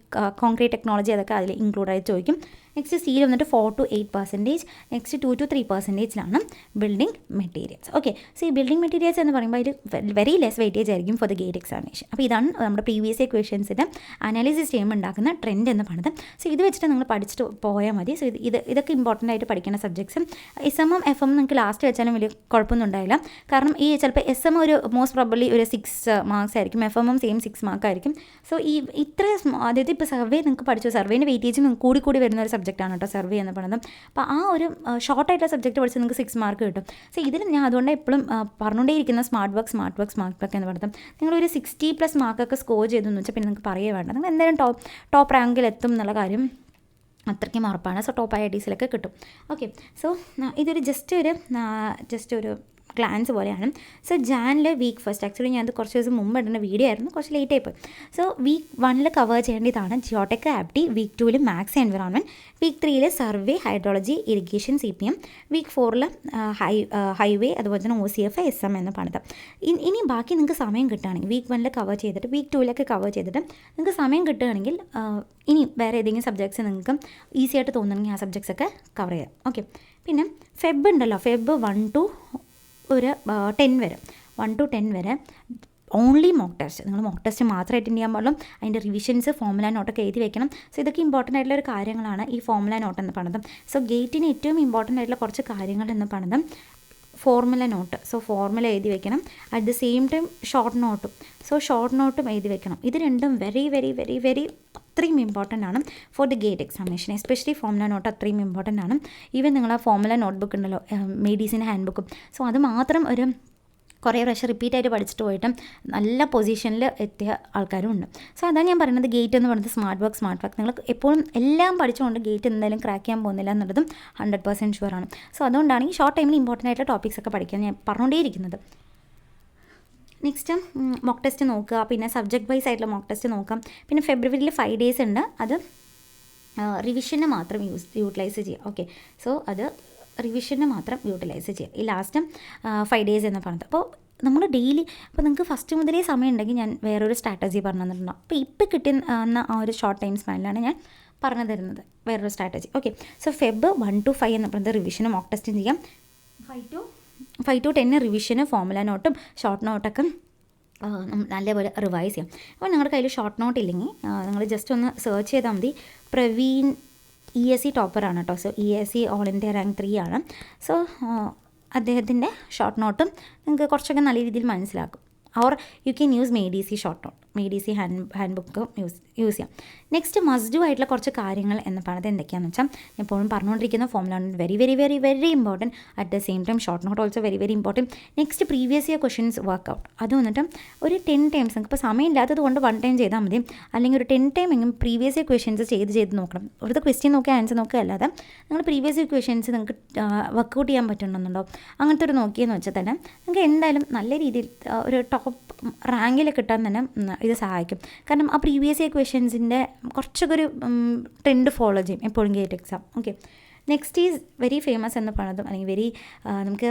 കോൺക്രീറ്റ് ടെക്നോളജി അതൊക്കെ അതിൽ ഇൻക്ലൂഡ് ആയി ചോദിക്കും. നെക്സ്റ്റ് സിയിൽ വന്നിട്ട് 4 to 8%. നെക്സ്റ്റ് 2 to 3%ലാണ് ബിൽഡിംഗ് മെറ്റീരിയൽസ്. ഓക്കെ, സോ ഈ ബിൽഡിംഗ് മെറ്റീരിയൽസ് എന്ന് പറയുമ്പോൾ അതിൽ വെരി ലെസ് വെയിറ്റേജ് ആയിരിക്കും ഫോർ ദ ഗേറ്റ് എക്സാമിനേഷൻ. അപ്പോൾ ഇതാണ് നമ്മുടെ പ്രീവിയസ് ഇയർ ക്വസ്റ്റ്യൻസിൻ്റെ അനാലിസിസ് ചെയ്യുമ്പോൾ ഉണ്ടാക്കുന്ന ട്രെൻഡ് എന്ന് പറയുന്നത്. സോ ഇത് വെച്ചിട്ട് നിങ്ങൾ പഠിച്ചിട്ട് പോയാൽ മതി. സോ ഇതൊക്കെ ഇമ്പോർട്ടൻ്റ് ആയിട്ട് പഠിക്കുന്ന സബ്ജക്ട്സും. SM FM നിങ്ങൾക്ക് ലാസ്റ്റ് വെച്ചാലും വലിയ കുഴപ്പമൊന്നും ഉണ്ടായില്ല. കാരണം ഈ ചിലപ്പോൾ SM ഒരു മോസ്റ്റ് പ്രോബബ്ലി ഒരു 6 മാർക്സ് ആയിരിക്കും, FM സെയിം 6 മാർക്കായിരിക്കും. സോ ഈ ഇത്ര അതായത് ഇപ്പോൾ സർവേ നിങ്ങൾക്ക് പഠിച്ചു, സർവേൻ്റെ വെയിറ്റേജ് നിങ്ങൾക്ക് കൂടി വരുന്ന ഒരു സബ്ജക്റ്റാണ് കേട്ടോ സർവേ എന്ന് പറയുന്നത്. അപ്പോൾ ആ ഒരു ഷോർട്ടായിട്ടുള്ള സബ്ജക്റ്റ് പഠിച്ചാൽ നിങ്ങൾക്ക് 6 മാർക്ക് കിട്ടും. സോ ഇതിൽ ഞാൻ അതുകൊണ്ട് എപ്പോഴും പറഞ്ഞുകൊണ്ടേയിരിക്കുന്ന സ്മാർട്ട് വർക്ക് എന്ന് പറയുന്നത് നിങ്ങളൊരു 60+ മാർക്കൊക്കെ സ്കോർ ചെയ്തെന്ന് വെച്ചാൽ പിന്നെ നിങ്ങൾക്ക് പറയേ വേണ്ട, നിങ്ങൾ എന്തായാലും ടോപ്പ് റാങ്കിൽ എത്തും എന്നുള്ള കാര്യം അത്രയ്ക്കും ഉറപ്പാണ്. സോ ടോപ്പ് IITസിലൊക്കെ കിട്ടും. ഓക്കെ, സോ ഇതൊരു ജസ്റ്റ് ഒരു ഗ്ലാൻസ് പോലെയാണ്. സോ ജാനിൽ വീക്ക് ഫസ്റ്റ്, ആക്ച്വലി ഞാനത് കുറച്ച് ദിവസം മുമ്പ് ഇടുന്ന വീഡിയോ ആയിരുന്നു, കുറച്ച് ലേറ്റ് ആയിപ്പോയി. സോ വീക്ക് 1 കവർ ചെയ്യേണ്ടതാണ് geotech apti, week 2 maths environment, week 3 survey, hydrology, irrigation, CPM, week 4 highway, അതുപോലെ തന്നെ OCF, SM എന്ന് പറഞ്ഞത്. ഇനി ബാക്കി നിങ്ങൾക്ക് സമയം കിട്ടുകയാണെങ്കിൽ വീക്ക് 1 കവർ ചെയ്തിട്ട് വീക്ക് 2 കവർ ചെയ്തിട്ട് നിങ്ങൾക്ക് സമയം കിട്ടുകയാണെങ്കിൽ ഇനി വേറെ ഏതെങ്കിലും സബ്ജക്ട്സ് നിങ്ങൾക്ക് ഈസി ആയിട്ട് തോന്നുന്നെങ്കിൽ ആ സബ്ജക്ട്സൊക്കെ കവർ ചെയ്യാം. ഓക്കെ, പിന്നെ ഫെബ് ഉണ്ടല്ലോ, ഫെബ് 1 to 10 വരെ, 1 to 10 വരെ ഓൺലി മോക്ക് ടെസ്റ്റ്. നിങ്ങൾ മോക്ക് ടെസ്റ്റ് മാത്രം അറ്റൻഡ് ചെയ്യാൻ പാടുള്ളൂ. അതിൻ്റെ റിവിഷൻസ്, ഫോർമുല നോട്ടൊക്കെ എഴുതി വെക്കണം. സോ ഇതൊക്കെ ഇമ്പോർട്ടൻ്റ് ആയിട്ടുള്ള ഒരു കാര്യങ്ങളാണ് ഈ ഫോർമുല നോട്ട് എന്ന് പറയുന്നത്. സോ ഗേറ്റിന് ഏറ്റവും ഇമ്പോർട്ടൻ്റ് ആയിട്ടുള്ള കുറച്ച് കാര്യങ്ങൾ എന്ന് പറയുന്നത് ഫോർമുല നോട്ട്. സോ ഫോർമുല എഴുതി വെക്കണം. At the same time short നോട്ടും എഴുതി വെക്കണം. ഇത് രണ്ടും വെരി വെരി വെരി വെരി അത്രയും ഇമ്പോർട്ടൻ്റ് ആണ് for the GATE examination. Especially formula note അത്രയും ഇമ്പോർട്ടൻ്റ് ആണ്. ഈവൻ നിങ്ങൾ ആ ഫോർമുല നോട്ട് ബുക്ക് ഉണ്ടല്ലോ, മെഡിസിൻ ഹാൻഡ് ബുക്കും, സോ അത് മാത്രം ഒരു കുറേ പ്രാവശ്യം റിപ്പീറ്റായിട്ട് പഠിച്ചിട്ട് പോയിട്ടും നല്ല പൊസിഷനിൽ എത്തിയ ആൾക്കാരും ഉണ്ട്. സോ അതാണ് ഞാൻ പറയുന്നത്, ഗേറ്റ് എന്ന് പറയുന്നത് സ്മാർട്ട് വർക്ക്. നിങ്ങൾ എപ്പോഴും എല്ലാം പഠിച്ചുകൊണ്ട് ഗേറ്റ് എന്തായാലും ക്രാക്ക് ചെയ്യാൻ പോകുന്നില്ല എന്നുള്ളതും 100% ഷുവറാണ്. സോ അതുകൊണ്ടാണ് ഈ ഷോർട്ട് ടൈമിൽ ഇമ്പോർട്ടൻ്റ് ആയിട്ടുള്ള ടോപ്പിക്സ് ഒക്കെ പഠിക്കാൻ ഞാൻ പറഞ്ഞുകൊണ്ടേയിരിക്കുന്നത്. നെക്സ്റ്റ് മോക്ക് ടെസ്റ്റ് നോക്കുക, പിന്നെ സബ്ജക്റ്റ് വൈസ് ആയിട്ടുള്ള മോക്ക് ടെസ്റ്റ് നോക്കാം. പിന്നെ ഫെബ്രുവരിയിൽ 5 days ഉണ്ട്, അത് റിവിഷന് മാത്രം യൂട്ടിലൈസ് ചെയ്യുക. ഓക്കെ, സോ അത് റിവിഷന് മാത്രം യൂട്ടിലൈസ് ചെയ്യുക. ഈ ലാസ്റ്റ് 5 days എന്ന് പറഞ്ഞത്. അപ്പോൾ നമ്മൾ ഡെയിലി, അപ്പോൾ നിങ്ങൾക്ക് ഫസ്റ്റ് മുതലേ സമയം ഉണ്ടെങ്കിൽ ഞാൻ വേറൊരു സ്ട്രാറ്റജി പറഞ്ഞു തന്നിട്ടുണ്ടാവും. അപ്പോൾ ഇപ്പോൾ കിട്ടുന്ന ആ ഒരു ഷോർട്ട് ടൈം സ്പാനിലാണ് ഞാൻ പറഞ്ഞു തരുന്നത് വേറൊരു strategy. Okay, so Feb 1 to 5 എന്ന് പറയുന്നത് റിവിഷന് മോക്ക് ടെസ്റ്റും ചെയ്യാം. 5 to 10 റിവിഷന് ഫോർമുല നോട്ടും ഷോർട്ട് നോട്ടൊക്കെ നല്ലപോലെ റിവൈസ് ചെയ്യാം. അപ്പോൾ നിങ്ങളുടെ കയ്യിൽ ഷോർട്ട് നോട്ട് ഇല്ലെങ്കിൽ നിങ്ങൾ ജസ്റ്റ് ഒന്ന് സെർച്ച് ചെയ്താൽ മതി. പ്രവീൺ ESE ടോപ്പറാണ് കേട്ടോ. So ESE all India rank 3 ആണ്. സോ അദ്ദേഹത്തിൻ്റെ ഷോർട്ട് നോട്ടും നിങ്ങൾക്ക് കുറച്ചൊക്കെ നല്ല രീതിയിൽ മനസ്സിലാക്കും. Or you can use MEDC short note, MEDC handbook use ചെയ്യാം. നെക്സ്റ്റ് മസ്റ്റ് ഡു ആയിട്ടുള്ള കുറച്ച് കാര്യങ്ങൾ എന്ന് പറയുന്നത് എന്തൊക്കെയാണെന്ന് വെച്ചാൽ, എപ്പോഴും പറഞ്ഞുകൊണ്ടിരിക്കുന്ന formula very very very very important. At the same time short note also very very important. Next previous year questions work out, അത് വന്നിട്ട് ഒരു 10 times, നിങ്ങൾക്ക് ഇപ്പോൾ സമയം ഇല്ലാത്തത് കൊണ്ട് 1 time ചെയ്താൽ മതി, അല്ലെങ്കിൽ ഒരു 10 time എങ്കിലും പ്രീവിയസ് ഇയർ ക്വസ്റ്റ്യൻസ് ചെയ്ത് നോക്കണം. ഒരു ക്വസ്റ്റ്യൻ നോക്കി ആൻസർ നോക്കുക, അല്ലാതെ നിങ്ങൾ പ്രീവിയസ് ഇയർ ക്വസ്റ്റ്യൻസ് നിങ്ങൾക്ക് വർക്കൗട്ട് ചെയ്യാൻ പറ്റുന്നുണ്ടോ അങ്ങനത്തെ ഒരു നോക്കിയെന്ന് വെച്ചാൽ തന്നെ നിങ്ങൾക്ക് എന്തായാലും നല്ല രീതിയിൽ ഒരു ടോപ്പ് റാങ്കിൽ കിട്ടാൻ തന്നെ ഇത് സഹായിക്കും. കാരണം ആ പ്രീവിയസ് ഇയർ ക്വസ്റ്റ്യൻസിൻ്റെ കുറച്ചൊക്കെ ഒരു ട്രെൻഡ് ഫോളോ ചെയ്യും എപ്പോഴും gate exam. Okay, next is very famous എന്ന് പറയുന്നതും, അല്ലെങ്കിൽ വെരി നമുക്ക്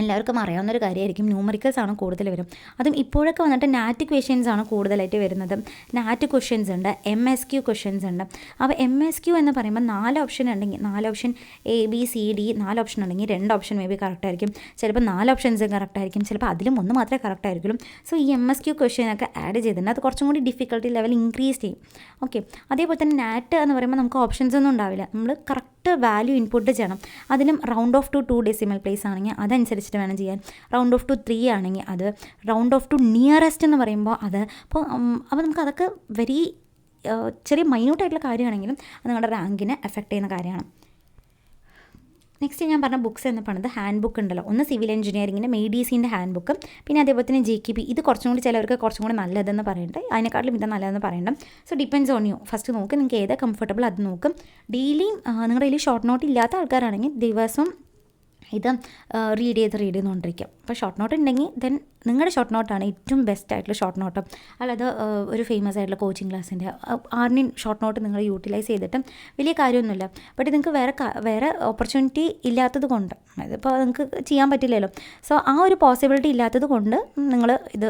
എല്ലാവർക്കും അറിയാവുന്നൊരു കാര്യമായിരിക്കും, ന്യൂമറിക്കൽസ് ആണ് കൂടുതൽ വരും. അതും ഇപ്പോഴൊക്കെ വന്നിട്ട് നാറ്റ് ക്വസ്റ്റ്യൻസ് ആണ് കൂടുതലായിട്ട് വരുന്നത്. നാറ്റ് ക്വസ്റ്റ്യൻസ് ഉണ്ട്, MSQ ക്വസ്റ്റ്യൻസ് ഉണ്ട്. അപ്പോൾ MSQ എന്ന് പറയുമ്പോൾ 4 ഓപ്ഷൻ ഉണ്ടെങ്കിൽ, 4 ഓപ്ഷൻ ABCD 4 ഓപ്ഷൻ ഉണ്ടെങ്കിൽ 2 ഓപ്ഷൻ മേ ബി കറക്റ്റ് ആയിരിക്കും, ചിലപ്പോൾ 4 ഓപ്ഷൻസ് കറക്റ്റ് ആയിരിക്കും, ചിലപ്പോൾ അതിലും 1 മാത്രമേ കറക്റ്റ് ആയിരിക്കുള്ളൂ. സോ ഈ MSQ ക്വസ്റ്റ്യനൊക്കെ ആഡ് ചെയ്തിട്ടുണ്ട്, അത് കുറച്ചും കൂടി ഡിഫിക്കൽട്ടി ലെവൽ ഇൻക്രീസ് ചെയ്യും. ഓക്കെ, അതേപോലെ തന്നെ നാറ്റ് എന്ന് പറയുമ്പോൾ നമുക്ക് ഓപ്ഷൻസ് ഒന്നും ഉണ്ടാവില്ല, നമ്മൾ കറക്റ്റ് വാല്യൂ ഇൻപുട്ട് ചെയ്യണം. അതിലും round of two 2 decimal place ആണെങ്കിൽ അതനുസരിച്ചിട്ട് വേണം ചെയ്യാൻ. റൗണ്ട് ഓഫ് ടു 3 ആണെങ്കിൽ അത്, റൗണ്ട് ഓഫ് ടു നിയറസ്റ്റ് എന്ന് പറയുമ്പോൾ അത്. അപ്പോൾ നമുക്ക് അതൊക്കെ വെരി ചെറിയ മൈന്യൂട്ടായിട്ടുള്ള കാര്യമാണെങ്കിലും അത് നിങ്ങളുടെ റാങ്കിനെ എഫക്റ്റ് ചെയ്യുന്ന കാര്യമാണ്. നെക്സ്റ്റ് ഞാൻ പറഞ്ഞ ബുക്സ് എന്ന് പറയുന്നത് ഹാൻഡ് ബുക്ക് ഉണ്ടല്ലോ, ഒന്ന് സിവിൽ എഞ്ചിനീയറിങ്ങിൻ്റെ MEDCൻ്റെ ഹാൻഡ് ബുക്ക്, പിന്നെ അതേപോലെ തന്നെ JKP. ഇത് കുറച്ചും കൂടി ചിലവർക്ക് കുറച്ചും കൂടി നല്ലതെന്ന് പറയുന്നുണ്ട്, അതിനെക്കാട്ടിലും ഇത് നല്ലതെന്ന് പറയുന്നുണ്ട്. So depends on you. First നോക്ക്, നിങ്ങൾക്ക് ഏതാ കംഫർട്ടബിൾ അത് നോക്കും. ഡെയിലിയും നിങ്ങളുടെ കയ്യിൽ ഷോർട്ട് നോട്ട് ഇല്ലാത്ത ആൾക്കാരാണെങ്കിൽ ദിവസം ഇത് റീഡ് ചെയ്തുകൊണ്ടിരിക്കുക. അപ്പോൾ ഷോർട്ട് നോട്ട് ഉണ്ടെങ്കിൽ ദെൻ നിങ്ങളുടെ ഷോർട്ട് നോട്ടാണ് ഏറ്റവും ബെസ്റ്റ് ആയിട്ടുള്ള ഷോർട്ട് നോട്ട്. അല്ലാതെ ഒരു ഫേമസ് ആയിട്ടുള്ള കോച്ചിങ് ക്ലാസ്സിൻ്റെ ആർണിൻ ഷോർട്ട് നോട്ട് നിങ്ങൾ യൂട്ടിലൈസ് ചെയ്തിട്ട് വലിയ കാര്യമൊന്നുമില്ല. ബട്ട് നിങ്ങൾക്ക് വേറെ ഓപ്പർച്യൂണിറ്റി ഇല്ലാത്തത് കൊണ്ട്, ഇതിപ്പോൾ നിങ്ങൾക്ക് ചെയ്യാൻ പറ്റില്ലല്ലോ. സോ ആ ഒരു പോസിബിലിറ്റി ഇല്ലാത്തത് കൊണ്ട് നിങ്ങൾ ഇത്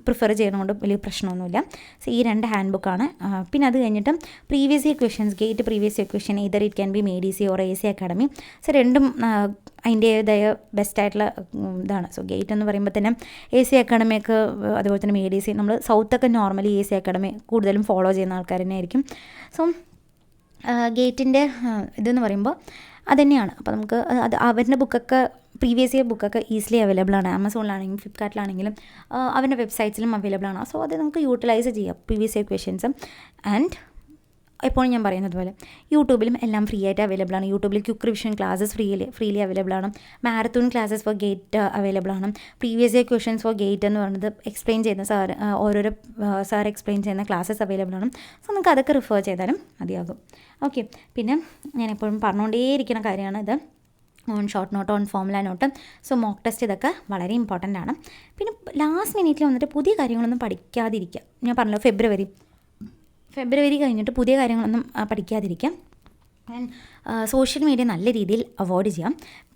പ്രിഫർ ചെയ്യുന്നതുകൊണ്ട് വലിയ പ്രശ്നമൊന്നുമില്ല. സോ ഈ 2 ഹാൻഡ് ബുക്കാണ്. പിന്നെ അത് കഴിഞ്ഞിട്ട് previous year questions, GATE previous year question either it can be MEDC or AC academy. So രണ്ടും അതിൻ്റേതായ ബെസ്റ്റായിട്ടുള്ള ഇതാണ്. സോ ഗേറ്റ് എന്ന് പറയുമ്പോൾ തന്നെ AC അക്കാഡമിയൊക്കെ, അതുപോലെ തന്നെ MEDC, നമ്മൾ സൗത്തൊക്കെ നോർമലി AC അക്കാഡമി കൂടുതലും ഫോളോ ചെയ്യുന്ന ആൾക്കാർ തന്നെ ആയിരിക്കും. സോ ഗേറ്റിൻ്റെ ഇതെന്ന് പറയുമ്പോൾ അതുതന്നെയാണ്. അപ്പോൾ നമുക്ക് അത് അവരുടെ ബുക്കൊക്കെ പ്രീവിയസ് ഇയർ ബുക്കൊക്കെ ഈസിലി അവൈലബിൾ ആണ്. ആമസോണിലാണെങ്കിലും ഫ്ലിപ്കാർട്ടിലാണെങ്കിലും അവരുടെ വെബ്സൈറ്റ്സിലും അവൈലബിൾ ആണ്. സോ അത് നമുക്ക് യൂട്ടിലൈസ് ചെയ്യാം പ്രീവിയസ് ഇയർ ക്വസ്റ്റ്യൻസ്. ആൻഡ് എപ്പോഴും ഞാൻ പറയുന്നത് പോലെ യൂട്യൂബിലും എല്ലാം ഫ്രീ ആയിട്ട് അവൈലബിൾ ആണ്. യൂട്യൂബിൽ quick revision classes freely available ആണ്. Marathon classes for GATE available ആണ്. Previous year questions for GATE എന്ന് പറയുന്നത് എക്സ്പ്ലെയിൻ ചെയ്യുന്ന ഓരോരോ സാർ എക്സ്പ്ലെയിൻ ചെയ്യുന്ന ക്ലാസ്സസ് അവൈലബിൾ ആണ്. സോ നമുക്ക് അതൊക്കെ റിഫർ ചെയ്താലും മതിയാകും. ഓക്കെ, പിന്നെ ഞാൻ എപ്പോഴും പറഞ്ഞുകൊണ്ടേയിരിക്കുന്ന കാര്യമാണ് ഇത്, on short note, on formula note. So mock test ഇതൊക്കെ വളരെ ഇമ്പോർട്ടൻ്റ് ആണ്. പിന്നെ ലാസ്റ്റ് മിനിറ്റിൽ വന്നിട്ട് പുതിയ കാര്യങ്ങളൊന്നും പഠിക്കാതിരിക്കുക. ഞാൻ പറഞ്ഞല്ലോ ഫെബ്രുവരി കഴിഞ്ഞിട്ട് പുതിയ കാര്യങ്ങളൊന്നും പഠിക്കാതിരിക്കാം. ആൻഡ് സോഷ്യൽ മീഡിയ നല്ല രീതിയിൽ അവോയ്ഡ് ചെയ്യാം.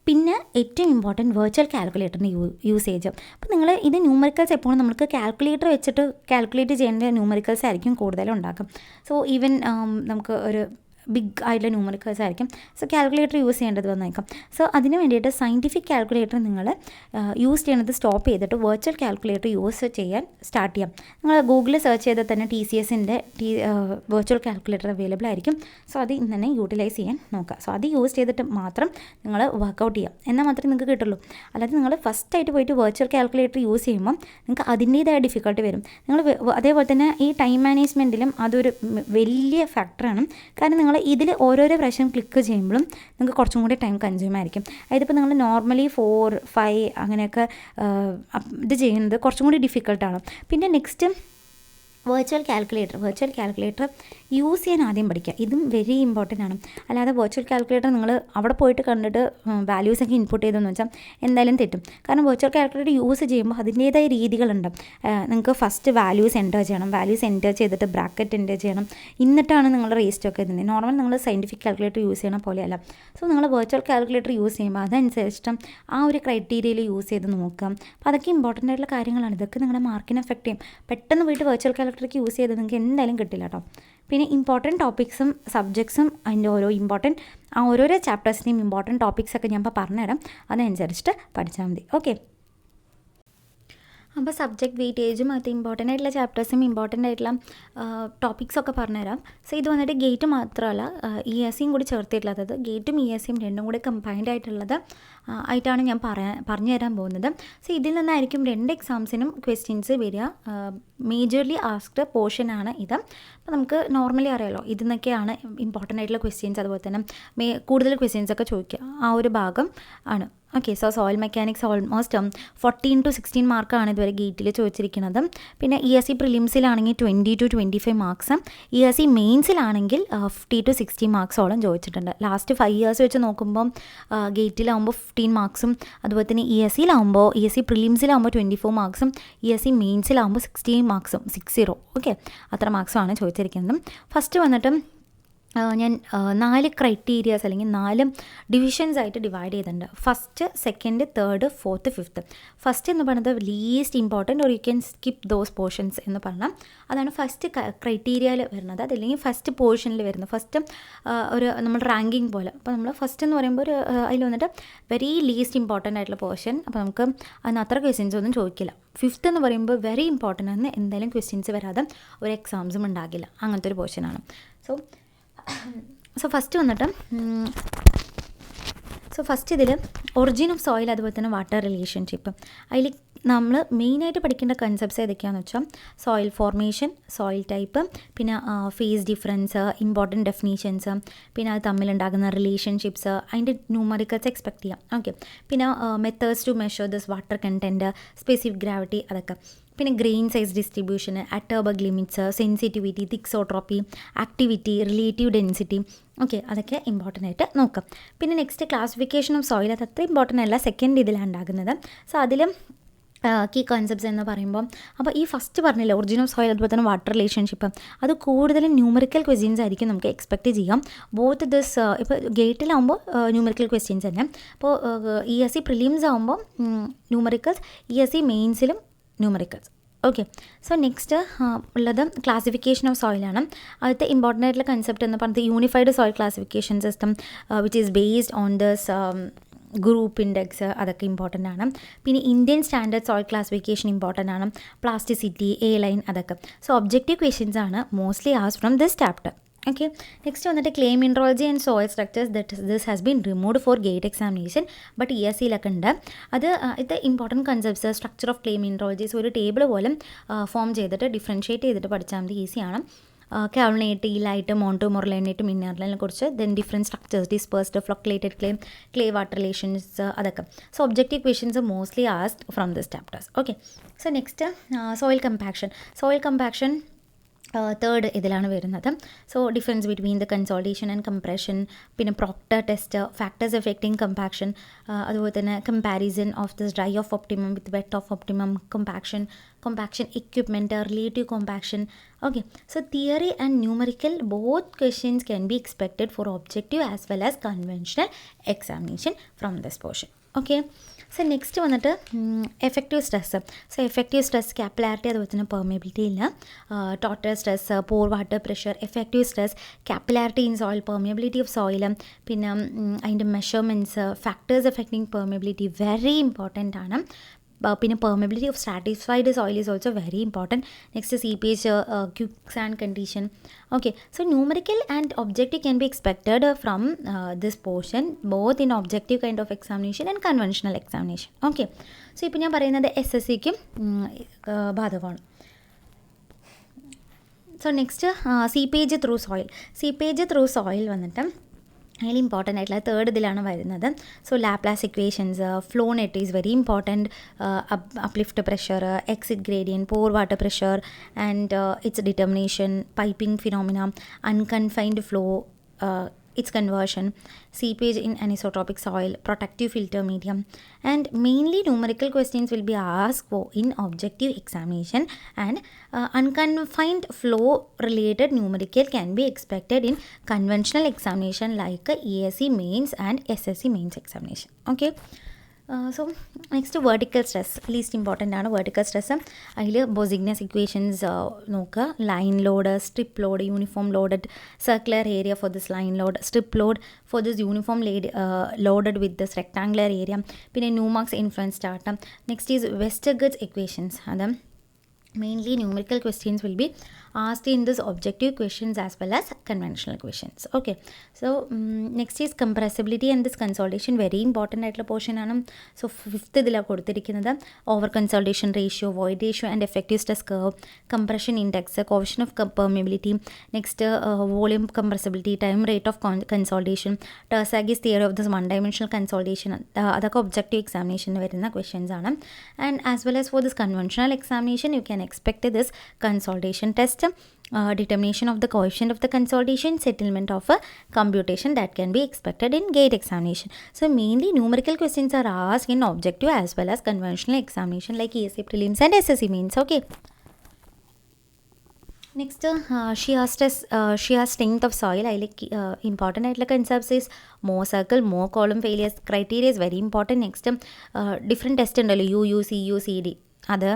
പിന്നെ ഏറ്റവും ഇമ്പോർട്ടൻറ്റ് വെർച്വൽ കാൽക്കുലേറ്ററിൻ്റെ യൂസേജ്. അപ്പോൾ നിങ്ങൾ ഇത് ന്യൂമറിക്കൽസ് എപ്പോഴും നമുക്ക് കാൽക്കുലേറ്റർ വെച്ചിട്ട് കാൽക്കുലേറ്റ് ചെയ്യേണ്ട ന്യൂമറിക്കൽസ് ആയിരിക്കും കൂടുതലും ഉണ്ടാക്കും. സോ ഈവൻ നമുക്ക് ഒരു ബിഗ് ആയിട്ടുള്ള ന്യൂമറിക്കൽസ് ആയിരിക്കും. സോ കാൽക്കുലേറ്റർ യൂസ് ചെയ്യേണ്ടത് വന്നേക്കാം. സോ അതിന് വേണ്ടിയിട്ട് സയൻറ്റിഫിക് കാൽക്കുലേറ്റർ നിങ്ങൾ യൂസ് ചെയ്യണത് സ്റ്റോപ്പ് ചെയ്തിട്ട് വെർച്വൽ കാൽക്കുലേറ്റർ യൂസ് ചെയ്യാൻ സ്റ്റാർട്ട് ചെയ്യാം. നിങ്ങൾ ഗൂഗിളിൽ സെർച്ച് ചെയ്താൽ തന്നെ TCSൻ്റെ വെർച്വൽ കാൽക്കുലേറ്റർ അവൈലബിൾ ആയിരിക്കും. സോ അത് ഇന്ന് തന്നെ യൂട്ടിലൈസ് ചെയ്യാൻ നോക്കുക. സോ അത് യൂസ് ചെയ്തിട്ട് മാത്രം നിങ്ങൾ വർക്കൗട്ട് ചെയ്യാം, എന്നാൽ മാത്രമേ നിങ്ങൾക്ക് കിട്ടുള്ളൂ. അല്ലാതെ നിങ്ങൾ ഫസ്റ്റായിട്ട് പോയിട്ട് വെർച്വൽ കാൽക്കുലേറ്റർ യൂസ് ചെയ്യുമ്പം നിങ്ങൾക്ക് അതിൻ്റേതായ ഡിഫിക്കൽട്ടി വരും. നിങ്ങൾ അതേപോലെ തന്നെ ഈ ടൈം മാനേജ്മെൻറ്റിലും അതൊരു വലിയ ഫാക്ടറാണ്. കാരണം നിങ്ങൾ നിങ്ങൾ ഇതിൽ ഓരോരോ പ്രാവശ്യം ക്ലിക്ക് ചെയ്യുമ്പോഴും നിങ്ങൾക്ക് കുറച്ചും കൂടി ടൈം കൺസ്യൂം ആയിരിക്കും. അതായത് ഇപ്പോൾ നിങ്ങൾ നോർമലി 4-5 അങ്ങനെയൊക്കെ ഇത് ചെയ്യുന്നത് കുറച്ചും കൂടി ഡിഫിക്കൽട്ടാണ്. പിന്നെ നെക്സ്റ്റ് വെർച്വൽ കാൽക്കുലേറ്റർ യൂസ് ചെയ്യാൻ ആദ്യം പഠിക്കുക. ഇതും വെരി ഇമ്പോർട്ടൻ്റ് ആണ്. അല്ലാതെ വെർച്വൽ കാൽക്കുലേറ്റർ നിങ്ങൾ അവിടെ പോയിട്ട് കണ്ടിട്ട് വാല്യൂസൊക്കെ ഇൻപുട്ട് ചെയ്തെന്ന് വെച്ചാൽ എന്തായാലും തെറ്റും. കാരണം വെർച്വൽ കാൽക്കുലേറ്റർ യൂസ് ചെയ്യുമ്പോൾ അതിൻ്റേതായ രീതികളുണ്ട്. നിങ്ങൾക്ക് ഫസ്റ്റ് വാല്യൂസ് എൻ്റർ ചെയ്യണം. വാല്യൂസ് എൻ്റർ ചെയ്തിട്ട് ബ്രാക്കറ്റ് എൻ്റർ ചെയ്യണം. എന്നിട്ടാണ് നിങ്ങളുടെ റേസ്റ്റൊക്കെ എഴുതുന്നത്. നോർമൽ നിങ്ങൾ സയൻറ്റിഫിക് കാൽക്കുലേറ്റർ യൂസ് ചെയ്യണ പോലെയല്ല. സോ നിങ്ങൾ വെർച്വൽ കാൽക്കുലേറ്റർ യൂസ് ചെയ്യുമ്പോൾ അതനുസരിച്ചിട്ട് ആ ഒരു ക്രൈറ്റീരിയയിൽ യൂസ് ചെയ്ത് നോക്കാം. അപ്പോൾ അതൊക്കെ ഇമ്പോർട്ടൻ്റ് ആയിട്ടുള്ള കാര്യങ്ങളാണ്. ഇതൊക്കെ നിങ്ങളുടെ മാർക്കിനെ എഫക്റ്റ് ചെയ്യും. പെട്ടെന്ന് പോയിട്ട് വെർച്വൽ കാൽക്കുലേറ്റർക്ക് യൂസ് ചെയ്ത് നിങ്ങൾക്ക് എന്തായാലും കിട്ടില്ല കേട്ടോ. പിന്നെ ഇമ്പോർട്ടൻറ്റ് ടോപ്പിക്സും സബ്ജക്ട്സും അതിൻ്റെ ഓരോരോ ചാപ്റ്റേഴ്സിൻ്റെയും ഇമ്പോർട്ടൻറ്റ് ടോപ്പിക്സൊക്കെ ഞാൻ ഇപ്പോൾ പറഞ്ഞുതരാം. അതനുസരിച്ചിട്ട് പഠിച്ചാൽ മതി. ഓക്കെ. അപ്പോൾ സബ്ജക്റ്റ് വെയിറ്റേജും അത് ഇമ്പോർട്ടൻ്റ് ആയിട്ടുള്ള ചാപ്റ്റേഴ്സും ഇമ്പോർട്ടൻ്റ് ആയിട്ടുള്ള ടോപ്പിക്സൊക്കെ പറഞ്ഞുതരാം. സോ ഇത് വന്നിട്ട് ഗേറ്റ് മാത്രമല്ല ESCയും കൂടി ചേർത്തിട്ടുള്ളത്. ഗേറ്റും ESCയും രണ്ടും കൂടി കമ്പൈൻഡ് ആയിട്ടാണ് ഞാൻ പറഞ്ഞു തരാൻ പോകുന്നത്. സോ ഇതിൽ നിന്നായിരിക്കും 2 എക്സാംസിനും ക്വസ്റ്റ്യൻസ് വരിക. മേജർലി ആസ്ക്ഡ് പോർഷനാണ് ഇത്. അപ്പോൾ നമുക്ക് നോർമലി അറിയാമല്ലോ ഇതിന്നൊക്കെയാണ് ഇമ്പോർട്ടൻ്റ് ആയിട്ടുള്ള ക്വസ്റ്റ്യൻസ്, അതുപോലെ തന്നെ കൂടുതൽ ക്വസ്റ്റ്യൻസൊക്കെ ചോദിക്കുക ആ ഒരു ഭാഗം ആണ്. Okay. So soil mechanics almost 14 to 16 മാർക്കാണ് ഇതുവരെ ഗേറ്റിൽ ചോദിച്ചിരിക്കുന്നത്. പിന്നെ ESC പ്രിലിംസിലാണെങ്കിൽ 20 to 25 marks, ESC മെയിൻസിലാണെങ്കിൽ 50 to 60 മാർക്സോളം ചോദിച്ചിട്ടുണ്ട്. ലാസ്റ്റ് 5 ഇയേഴ്സ് വെച്ച് നോക്കുമ്പം ഗേറ്റിലാവുമ്പോൾ 15 മാർക്സും, അതുപോലെ തന്നെ ESC പ്രിലിംസിലാവുമ്പോൾ 24 മാർക്സും, ESC മെയിൻസിലാവുമ്പോൾ 60 മാർക്സും 60. ഓക്കെ, അത്ര മാർക്സുമാണ് ചോദിച്ചിരിക്കുന്നത്. ഫസ്റ്റ് വന്നിട്ട് ഞാൻ 4 ക്രൈറ്റീരിയാസ് അല്ലെങ്കിൽ 4 ഡിവിഷൻസ് ആയിട്ട് ഡിവൈഡ് ചെയ്തിട്ടുണ്ട്. First, second, third, fourth, fifth. First എന്ന് പറയുന്നത് least important or you can skip those portions എന്ന് പറഞ്ഞാൽ അതാണ് ഫസ്റ്റ് ക്രൈറ്റീരിയയിൽ വരുന്നത്. അതല്ലെങ്കിൽ ഫസ്റ്റ് പോർഷനിൽ വരുന്നത്. ഫസ്റ്റ് ഒരു നമ്മൾ റാങ്കിങ് പോലെ. അപ്പോൾ നമ്മൾ ഫസ്റ്റ് എന്ന് പറയുമ്പോൾ അതിൽ വന്നിട്ട് വെരി ലീസ്റ്റ് ഇമ്പോർട്ടൻ്റ് ആയിട്ടുള്ള പോർഷൻ. അപ്പോൾ നമുക്ക് അതിന് അത്ര ക്വസ്റ്റ്യൻസ് ഒന്നും ചോദിക്കില്ല. ഫിഫ്ത്ത് എന്ന് പറയുമ്പോൾ വെരി ഇമ്പോർട്ടൻ്റ് ആണ്, എന്തായാലും ക്വസ്റ്റ്യൻസ് വരാതെ ഒരു എക്സാംസും ഉണ്ടാകില്ല, അങ്ങനത്തെ ഒരു പോർഷനാണ്. ഫസ്റ്റ് വന്നിട്ട് ഫസ്റ്റ് ഇതിൽ ഒറിജിൻ ഓഫ് സോയിൽ, അതുപോലെ തന്നെ വാട്ടർ റിലേഷൻഷിപ്പ്. അതിൽ നമ്മൾ മെയിനായിട്ട് പഠിക്കേണ്ട കൺസെപ്റ്റ്സ് ഏതൊക്കെയാണെന്ന് വെച്ചാൽ സോയിൽ ഫോർമേഷൻ, സോയിൽ ടൈപ്പ്, പിന്നെ ഫേസ് ഡിഫറൻസ്, ഇമ്പോർട്ടൻറ്റ് ഡെഫിനീഷൻസ്, പിന്നെ അത് തമ്മിലുണ്ടാകുന്ന റിലേഷൻഷിപ്സ്, അതിൻ്റെ ന്യൂമറിക്കൽസ് എക്സ്പെക്ട് ചെയ്യാം. ഓക്കെ. പിന്നെ methods to measure this water content, specific gravity, അതൊക്കെ. പിന്നെ ഗ്രെയിൻ സൈസ് ഡിസ്ട്രിബ്യൂഷന്, Atterberg limits, sensitivity, thixotropy, activity, relative density. Okay, അതൊക്കെ ഇമ്പോർട്ടൻ്റ് ആയിട്ട് നോക്കാം. പിന്നെ നെക്സ്റ്റ് ക്ലാസിഫിക്കേഷൻ ഓഫ് സോയിൽ, അത് അത്ര ഇമ്പോർട്ടൻ്റ് അല്ല, സെക്കൻഡ് ഇതിലാണ് ഉണ്ടാകുന്നത്. സോ അതിലും കീ കോൺസെപ്റ്റ്സ് എന്ന് പറയുമ്പോൾ, അപ്പോൾ ഈ ഫസ്റ്റ് പറഞ്ഞില്ല ഒറിജിൻ ഓഫ് സോയിൽ, അതുപോലെ തന്നെ വാട്ടർ റിലേഷൻഷിപ്പ്, അത് കൂടുതലും ന്യൂമറിക്കൽ ക്വസ്റ്റ്യൻസ് ആയിരിക്കും നമുക്ക് എക്സ്പെക്റ്റ് ചെയ്യാം. ബോത്ത് ദിസ് ഇപ്പോൾ ഗേറ്റിലാവുമ്പോൾ ന്യൂമറിക്കൽ ക്വസ്റ്റ്യൻസ് തന്നെ. അപ്പോൾ ESC പ്രിലിംസ് ആകുമ്പോൾ ന്യൂമറിക്കൽസ്, ESC മെയിൻസിലും ന്യൂമറിക്കൽസ്. ഓക്കെ. സോ നെക്സ്റ്റ് ഉള്ളത് ക്ലാസിഫിക്കേഷൻ ഓഫ് സോയിലാണ്. അടുത്ത ഇമ്പോർട്ടൻ്റ് ആയിട്ടുള്ള കൺസെപ്റ്റ് എന്ന് പറയുന്നത് unified soil classification system which is based on this group index, അതൊക്കെ ഇമ്പോർട്ടൻ്റ് ആണ്. പിന്നെ Indian standard soil classification important ആണ്. പ്ലാസ്റ്റിസിറ്റി, A-line, അതൊക്കെ. സോ ഒബ്ജക്റ്റീവ് ക്വസ്റ്റ്യൻസ് ആണ് mostly asked from this chapter. Okay. Next വന്നിട്ട് clay mineralogy and soil structures, this has been removed for gate examination, but ESCയിലൊക്കെ ഉണ്ട്. ഇത് important concepts, structure of clay mineralogies ഒരു ടേബിൾ പോലും ഫോം ചെയ്തിട്ട് ഡിഫറൻഷ്യേറ്റ് ചെയ്തിട്ട് പഠിച്ചാൽ മതി, ഈസിയാണ്. കാൾണേറ്റ്, ഈലൈറ്റ്, മോണ്ടോമോർലൈനേറ്റ്, മിനറലിനെ കുറിച്ച്, then different structures, dispersed, flocculated clay water relations, അതൊക്കെ. So objective questions mostly asked from this chapters. Okay. So next soil compaction third ഇതിലാണ് വരുന്നത്. So difference between the consolidation and compression, പിന്നെ Proctor test, factors affecting compaction, അതുപോലെ തന്നെ comparison of this dry of optimum with wet of optimum, compaction equipment, relative compaction. Okay, so theory and numerical both questions can be expected for objective as well as conventional examination from this portion. Okay. So next വന്നിട്ട് effective stress. So effective stress, capillarity, അതുപോലെ തന്നെ പെർമിയബിലിറ്റി ഇല്ല. Total stress, pore water pressure, effective stress, capillarity in soil, permeability of soil, പിന്നെ അതിൻ്റെ measurements, factors affecting permeability very important ആണ്. പിന്നെ permeability of stratified soil is also very important. Next CPH, quicksand condition. Okay. So numerical and objective can be expected from this portion both in objective kind of examination and conventional examination. Okay. So ഇപ്പോൾ ഞാൻ പറയുന്നത് SSCക്കും ബാധകമാണ്. So next seepage through soil. Seepage through soil വന്നിട്ട് highly important ആയിട്ടുള്ള തേർഡ് ഇതിലാണ് വരുന്നത്. So Laplace equations, flow net is very important, uplift pressure, exit gradient, pore water pressure and its determination, piping phenomena, unconfined flow, its conversion, seepage in anisotropic soil, protective filter medium, and mainly numerical questions will be asked for in objective examination, and unconfined flow related numerical can be expected in conventional examination like ESE mains and SSC mains examination. Okay. So next vertical stress, least important ആണ് വെർട്ടിക്കൽ സ്ട്രെസ്. അതിൽ ബൊസിഗ്നസ് ഇക്വേഷൻസ് നോക്കുക. Line load, strip load, uniform loaded circular area for this line load, strip load for this uniform loaded with this rectangular area. പിന്നെ Newmark's influence chart. Next is Westergaard's equations. അത് mainly numerical questions will be asked in this objective questions as well as conventional questions. Okay, so next is compressibility and this consolidation, very important ആയിട്ടുള്ള പോർഷൻ ആണ്. സോ ഫിഫ്ത്ത് ഇതിലാണ് കൊടുത്തിരിക്കുന്നത്. Over consolidation ratio, void ratio and effective stress curve, compression index, coefficient of permeability, next volume compressibility, time rate of consolidation, Terzaghi's theory of this one dimensional consolidation, അതൊക്കെ ഒബ്ജക്റ്റീവ് എക്സാമിനേഷന് വരുന്ന ക്വസ്റ്റ്യൻസ് ആണ്. And as well as for this conventional examination you can expect this consolidation test, determination of the coefficient of the consolidation, settlement of a computation that can be expected in gate examination. So mainly numerical questions are asked in objective as well as conventional examination like ESE prelims and SSC mains. Okay. Next, shear strength of soil. I like important like concepts is more circle, more column failures. Criteria is very important. Next, different test and UU, CU, CD. Other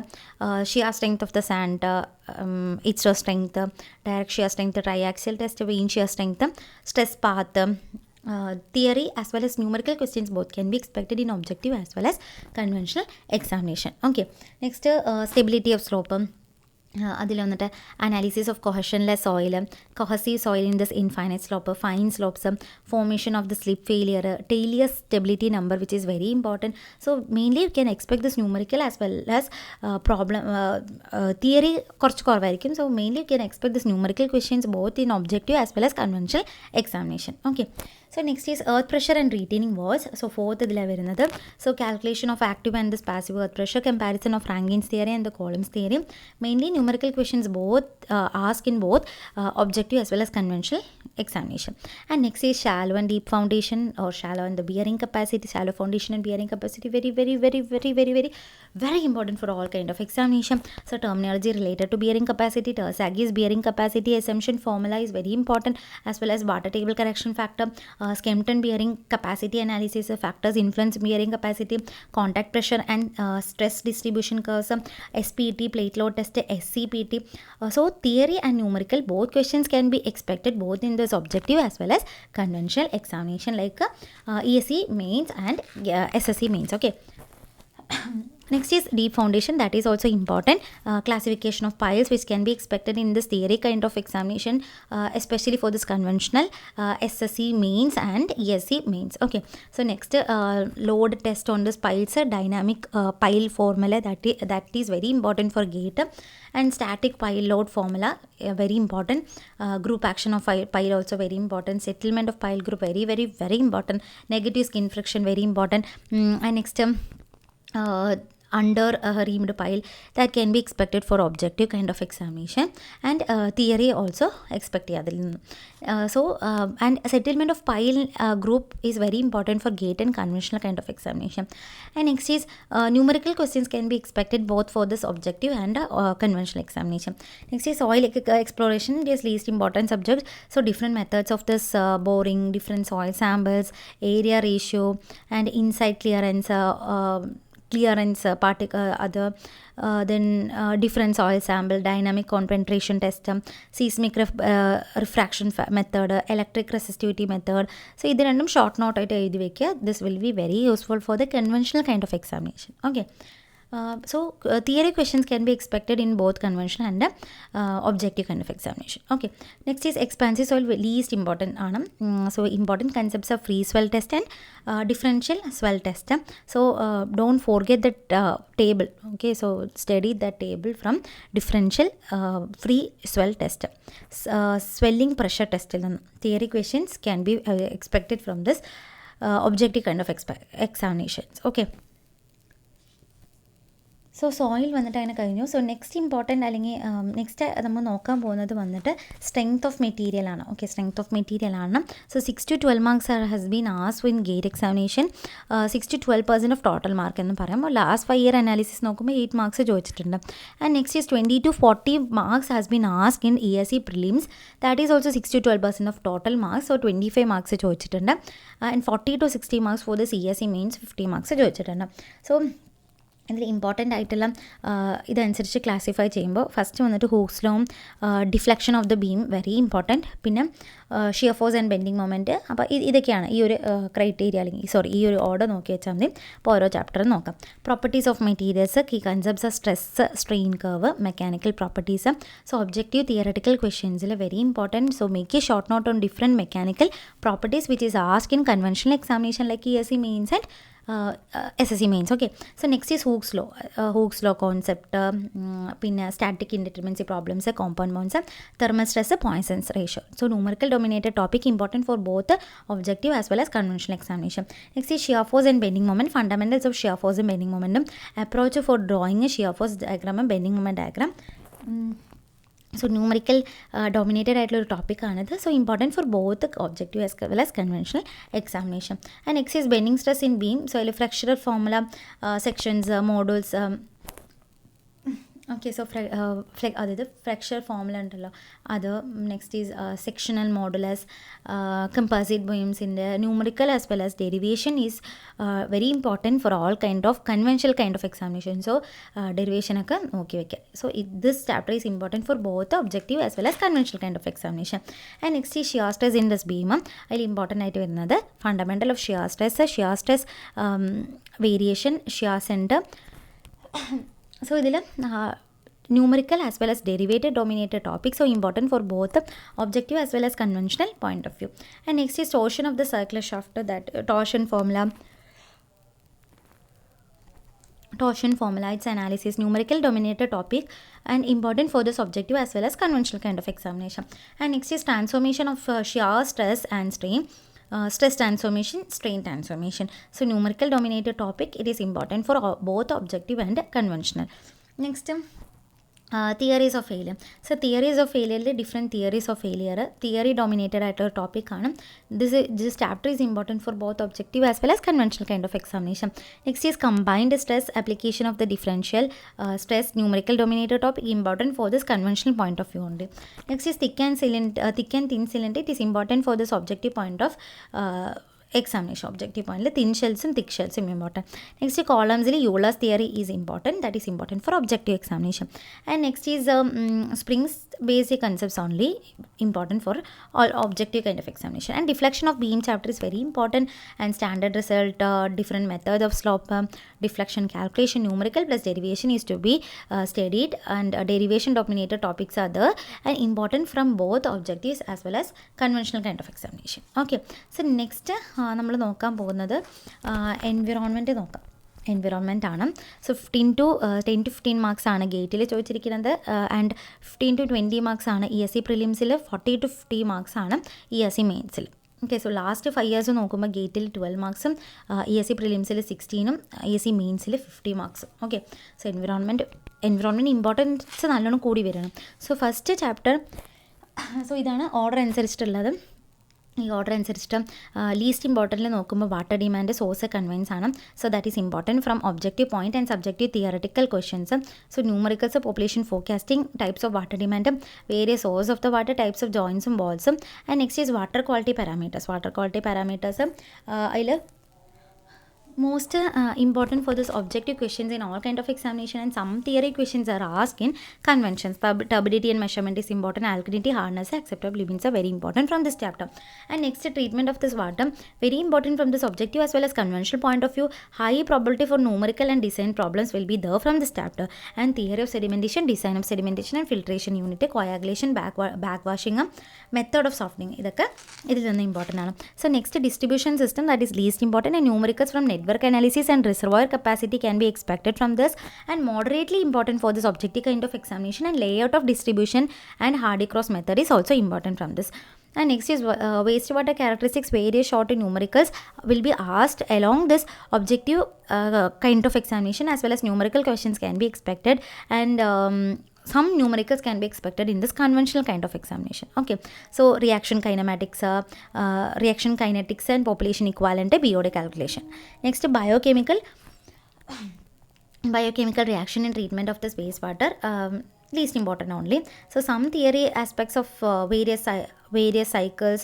shear strength of the sand, its strength, direct shear strength, triaxial test, vein shear strength, stress path, theory as well as numerical questions both can be expected in objective as well as conventional examination. Okay, next stability of slope. അതിൽ വന്നിട്ട് analysis of cohesionless soil, cohesive soil in this infinite slope, fine slopes, formation of the slip failure, Taylor stability number which is very important. So mainly you can expect this numerical as well as problem theory കുറച്ച് കുറവായിരിക്കും. So mainly you can expect this numerical questions both in objective as well as conventional examination. Okay, so next is earth pressure and retaining walls. So fourth ഇതിലാണ് വരുന്നത്. So calculation of active and this passive earth pressure, comparison of റാങ്കിൻസ് theory and the columns theory. Mainly numerical questions both asked in both objective as well as conventional examination. And next is shallow and deep foundation or shallow and the bearing capacity, shallow foundation and bearing capacity, very important for all kind of examination. So terminology related to bearing capacity, Tersaghi's bearing capacity assumption formula is very important, as well as water table correction factor, Skempton bearing capacity analysis factors influence bearing capacity, contact pressure and stress distribution curves, SPT, plate load test, SCPT. So theory and numerical both questions can be expected both in this objective as well as conventional examination like ESE mains and SSC mains. Okay. Next is deep foundation, that is also important. Classification of piles which can be expected in this theory kind of examination, especially for this conventional SSC mains and ESC mains. Okay, so next load test on this piles, dynamic pile formula that is very important for gate, and static pile load formula very important. Group action of pile also very important. Settlement of pile group very important. Negative skin friction very important. And next under a reamed pile that can be expected for objective kind of examination, and theory also expected. And settlement of pile group is very important for gate and conventional kind of examination. And next is numerical questions can be expected both for this objective and conventional examination. Next is soil exploration, it is least important subject. So different methods of this boring, different soil samples, area ratio and inside clearance, other then different soil sample, dynamic concentration test, seismic refraction method, electric resistivity method. So ഇത് രണ്ടും ഷോർട്ട് നോട്ട് ആയിട്ട് എഴുതി വെക്കുക. This will be very useful for the conventional kind of examination. Okay, Theory questions can be expected in both conventional and objective kind of examination. Okay, next is expansive soil, least important ആണ്. So important concepts of free swell test and differential swell test. So don't forget that table. Okay, so study that table from differential free swell test. Swelling pressure test. Theory questions can be expected from this objective kind of examinations. Okay. So soil വന്നിട്ട് അങ്ങനെ കഴിഞ്ഞു. സോ നെക്സ്റ്റ് ഇമ്പോർട്ടൻ്റ് അല്ലെങ്കിൽ നെക്സ്റ്റ് നമ്മൾ നോക്കാൻ പോകുന്നത് വന്നിട്ട് സ്ട്രെങ്ത് ഓഫ് മെറ്റീരിയൽ ആണ്. ഓക്കെ, സ്ട്രെങ്ത് ഓഫ് മെറ്റീരിയൽ ആണ്. So 6 to 12 marks has been asked in gate examination. 6 to 12% of total mark എന്ന് പറയാം. ലാസ്റ്റ് 5 year അനാലിസിസ് നോക്കുമ്പോൾ 8 മാർക്സ് ചോദിച്ചിട്ടുണ്ട്. And next is 20 to 40 marks has been asked in ESE prelims. That is also 6 to 12% of total marks. So 25 marks ചോദിച്ചിട്ടുണ്ട്. And 40 to 60 marks for this ESE mains 50 marks ചോദിച്ചിട്ടുണ്ട്. സോ ഇതിൽ ഇമ്പോർട്ടൻ്റ് ആയിട്ടുള്ള ഇതനുസരിച്ച് ക്ലാസിഫൈ ചെയ്യുമ്പോൾ ഫസ്റ്റ് വന്നിട്ട് ഹൂക്സ് ലോയും deflection of the beam very important. പിന്നെ shear force and bending moment. അപ്പോൾ ഇതൊക്കെയാണ് ഈ ഒരു ക്രൈറ്റീരിയ അല്ലെങ്കിൽ ഈ ഒരു ഓർഡർ നോക്കി വെച്ചാൽ മതി. അപ്പോൾ ഓരോ ചാപ്റ്ററും നോക്കാം. Properties of materials, key concepts of stress strain curve, mechanical properties. So objective theoretical ക്വസ്റ്റ്യൻസിൽ very important. So make a short note on different mechanical properties which is asked in conventional examination like ESE mains and SSC mains. Okay, so next is Hooke's law concept, പിന്നെ static indeterminacy problems, compound bars, thermal stress, Poisson's ratio. So numerical dominated topic important for both objective as well as conventional examination. Next is shear force and bending moment, fundamentals of shear ഫോഴ്സും ബെൻഡിങ് മൊമെൻറ്റും, approach for drawing shear force ഡയഗ്രാമും bending moment diagram. So numerical dominated ആയിട്ടുള്ള ഒരു ടോപ്പിക്കാണിത്. So important for both objective as well as conventional examination. And next is bending stress in beam. So അതിൽ flexural formula, section, modulus. Okay, so അതായത് ഫ്രാക്ചർ ഫോർമുല ഉണ്ടല്ലോ അത്. Next is sectional modulus, composite ബീംസിൻ്റെ numerical as well as derivation is very important for all kind of conventional kind of examination. So ഡെറിവേഷനൊക്കെ നോക്കി വയ്ക്കുക. So this chapter is important for both objective as well as conventional kind of examination. And next ഈ shear stress in this beam. അതിൽ ഇമ്പോർട്ടൻ്റ് ആയിട്ട് വരുന്നത് fundamental of shear stress variation, shear centre. So ഇതിൽ numerical as well as derivative dominated topic, so important for both objective as well as conventional point of view. And next is torsion of the circular shaft, that torsion formula, its analysis, numerical dominated topic and important for this objective as well as conventional kind of examination. And next is transformation of shear stress and strain. Stress transformation, strain transformation. So numerical dominated topic, it is important for both objective and conventional. Next, theories of failure. So theories of failure, different theories of failure, theory dominated at a topic aanu. This chapter is important for both objective as well as conventional kind of examination. Next is combined stress, application of the differential stress, numerical dominated topic, important for this conventional point of view only. Next is thick and thin cylinder, it is important for this objective point of examination. Objective point thin shells and thick shells important. Next columns Euler's theory is important, that is important for objective examination. And next is springs basic concepts only, important for all objective kind of examination. And deflection of beam chapter is very important, and standard result, different method of slope deflection calculation, numerical plus derivation is to be studied, and derivation dominated topics are there and important from both objectives as well as conventional kind of examination. Okay, so next നമ്മൾ നോക്കാൻ പോകുന്നത് എൻവിറോൺമെൻറ്റ് നോക്കാം. എൻവിറോൺമെൻറ്റ് ആണ്. സോ 10 to 15 മാർക്സ് ആണ് ഗേറ്റിൽ ചോദിച്ചിരിക്കുന്നത്, ആൻഡ് 15 to 20 മാർക്സ് ആണ് ESE പ്രിലിംസിൽ, 40 to 50 മാർക്സ് ആണ് ESE മെയിൻസിൽ. ഓക്കെ, സോ ലാസ്റ്റ് 5 years നോക്കുമ്പോൾ ഗേറ്റിൽ 12 മാർക്സും ESE പ്രിലിംസിൽ 16ഉം ESE മെയിൻസിൽ 50 മാർക്സും. ഓക്കെ, സോ എൻവിറോൺമെൻറ്റ് ഇമ്പോർട്ടൻസ് നല്ലോണം കൂടി വരണം. സോ ഫസ്റ്റ് ചാപ്റ്റർ, സോ ഇതാണ് ഓർഡർ അനുസരിച്ചിട്ടുള്ളത്. ഈ ഓർഡർ അനുസരിച്ചിട്ട് ലീസ്റ്റ് ഇമ്പോർട്ടൻറ്റിൽ നോക്കുമ്പോൾ വാട്ടർ ഡിമാൻഡ്, സോഴ്സ്, കൺവെൻസ് ആണ്. So that is important from objective point and subjective theoretical questions. So numericals, population forecasting, types of water demand, various source of the water, types of ജോയിൻസും ബോൾസും. And next is water quality parameters. അതിൽ Most important for this objective questions in all kind of examination, and some theory questions are asked in conventions. Turbidity and measurement is important. Alkalinity, hardness, acceptable limits are very important from this chapter. And next, treatment of this water, very important from this objective as well as conventional point of view. High probability for numerical and design problems will be there from this chapter. And theory of sedimentation, design of sedimentation and filtration unit, coagulation, backwashing, method of softening. This is important. So next, distribution system, that is least important, and numericals from network analysis and reservoir capacity can be expected from this, and moderately important for this objective kind of examination, and layout of distribution and Hardy-Cross method is also important from this. And next is wastewater characteristics, various short numericals will be asked along this objective kind of examination, as well as numerical questions can be expected, and some numericals can be expected in this conventional kind of examination. Okay, so reaction kinematics, reaction kinetics and population equivalent BOD calculation. Next, biochemical reaction and treatment of this wastewater, least important only. So some theory aspects of various cycles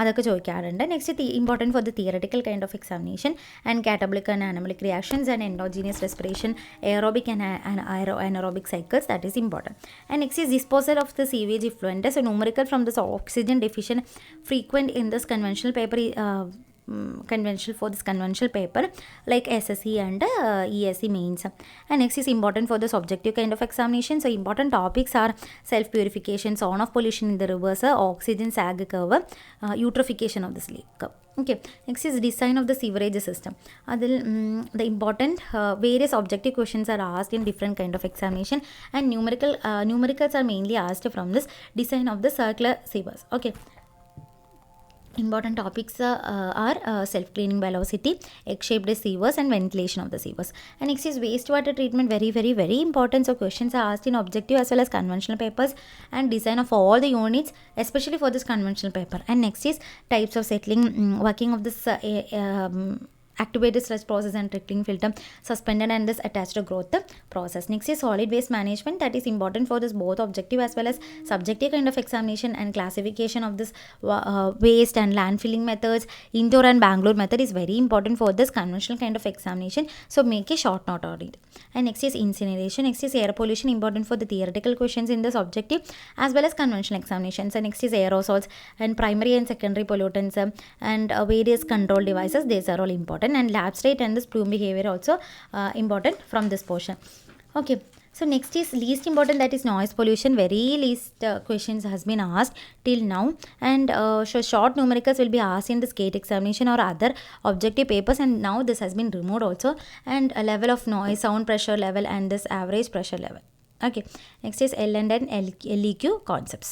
അതൊക്കെ ചോദിക്കാറുണ്ട്. Next important for the theoretical kind of examination and catabolic and anabolic reactions and endogenous respiration, aerobic and anaerobic cycles, that is important. And next is disposal of the sewage effluent. So numerical from this oxygen deficient frequent in this conventional paper, conventional paper like SSE and ESE mains. And next is important for this objective kind of examination. So important topics are self purification, zone of pollution in the rivers, oxygen sag curve, eutrophication of this lake. Okay, next is design of the sewerage system. The important various objective questions are asked in different kind of examination, and numericals are mainly asked from this design of the circular sewers. Okay, important topics are self-cleaning velocity, egg-shaped sewers and ventilation of the sewers. And next is wastewater treatment, very important. So questions are asked in objective as well as conventional papers, and design of all the units, especially for this conventional paper. And next is types of settling, working of this activated stress process and trickling filter, suspended and this attached growth process. Next is solid waste management, that is important for this both objective as well as subjective kind of examination, and classification of this waste and landfilling methods. Indore and Bangalore method is very important for this conventional kind of examination, so make a short note on it. And next is incineration. Next is air pollution, important for the theoretical questions in this objective as well as conventional examinations. And next is aerosols and primary and secondary pollutants, and various control devices, these are all important. And lab state and this plume behavior also important from this portion. Okay, so next is least important, that is noise pollution. Very least questions has been asked till now, and so short numericals will be asked in this gate examination or other objective papers, and now this has been removed also. And a level of noise, sound pressure level and this average pressure level. Okay, next is L and LEQ concepts.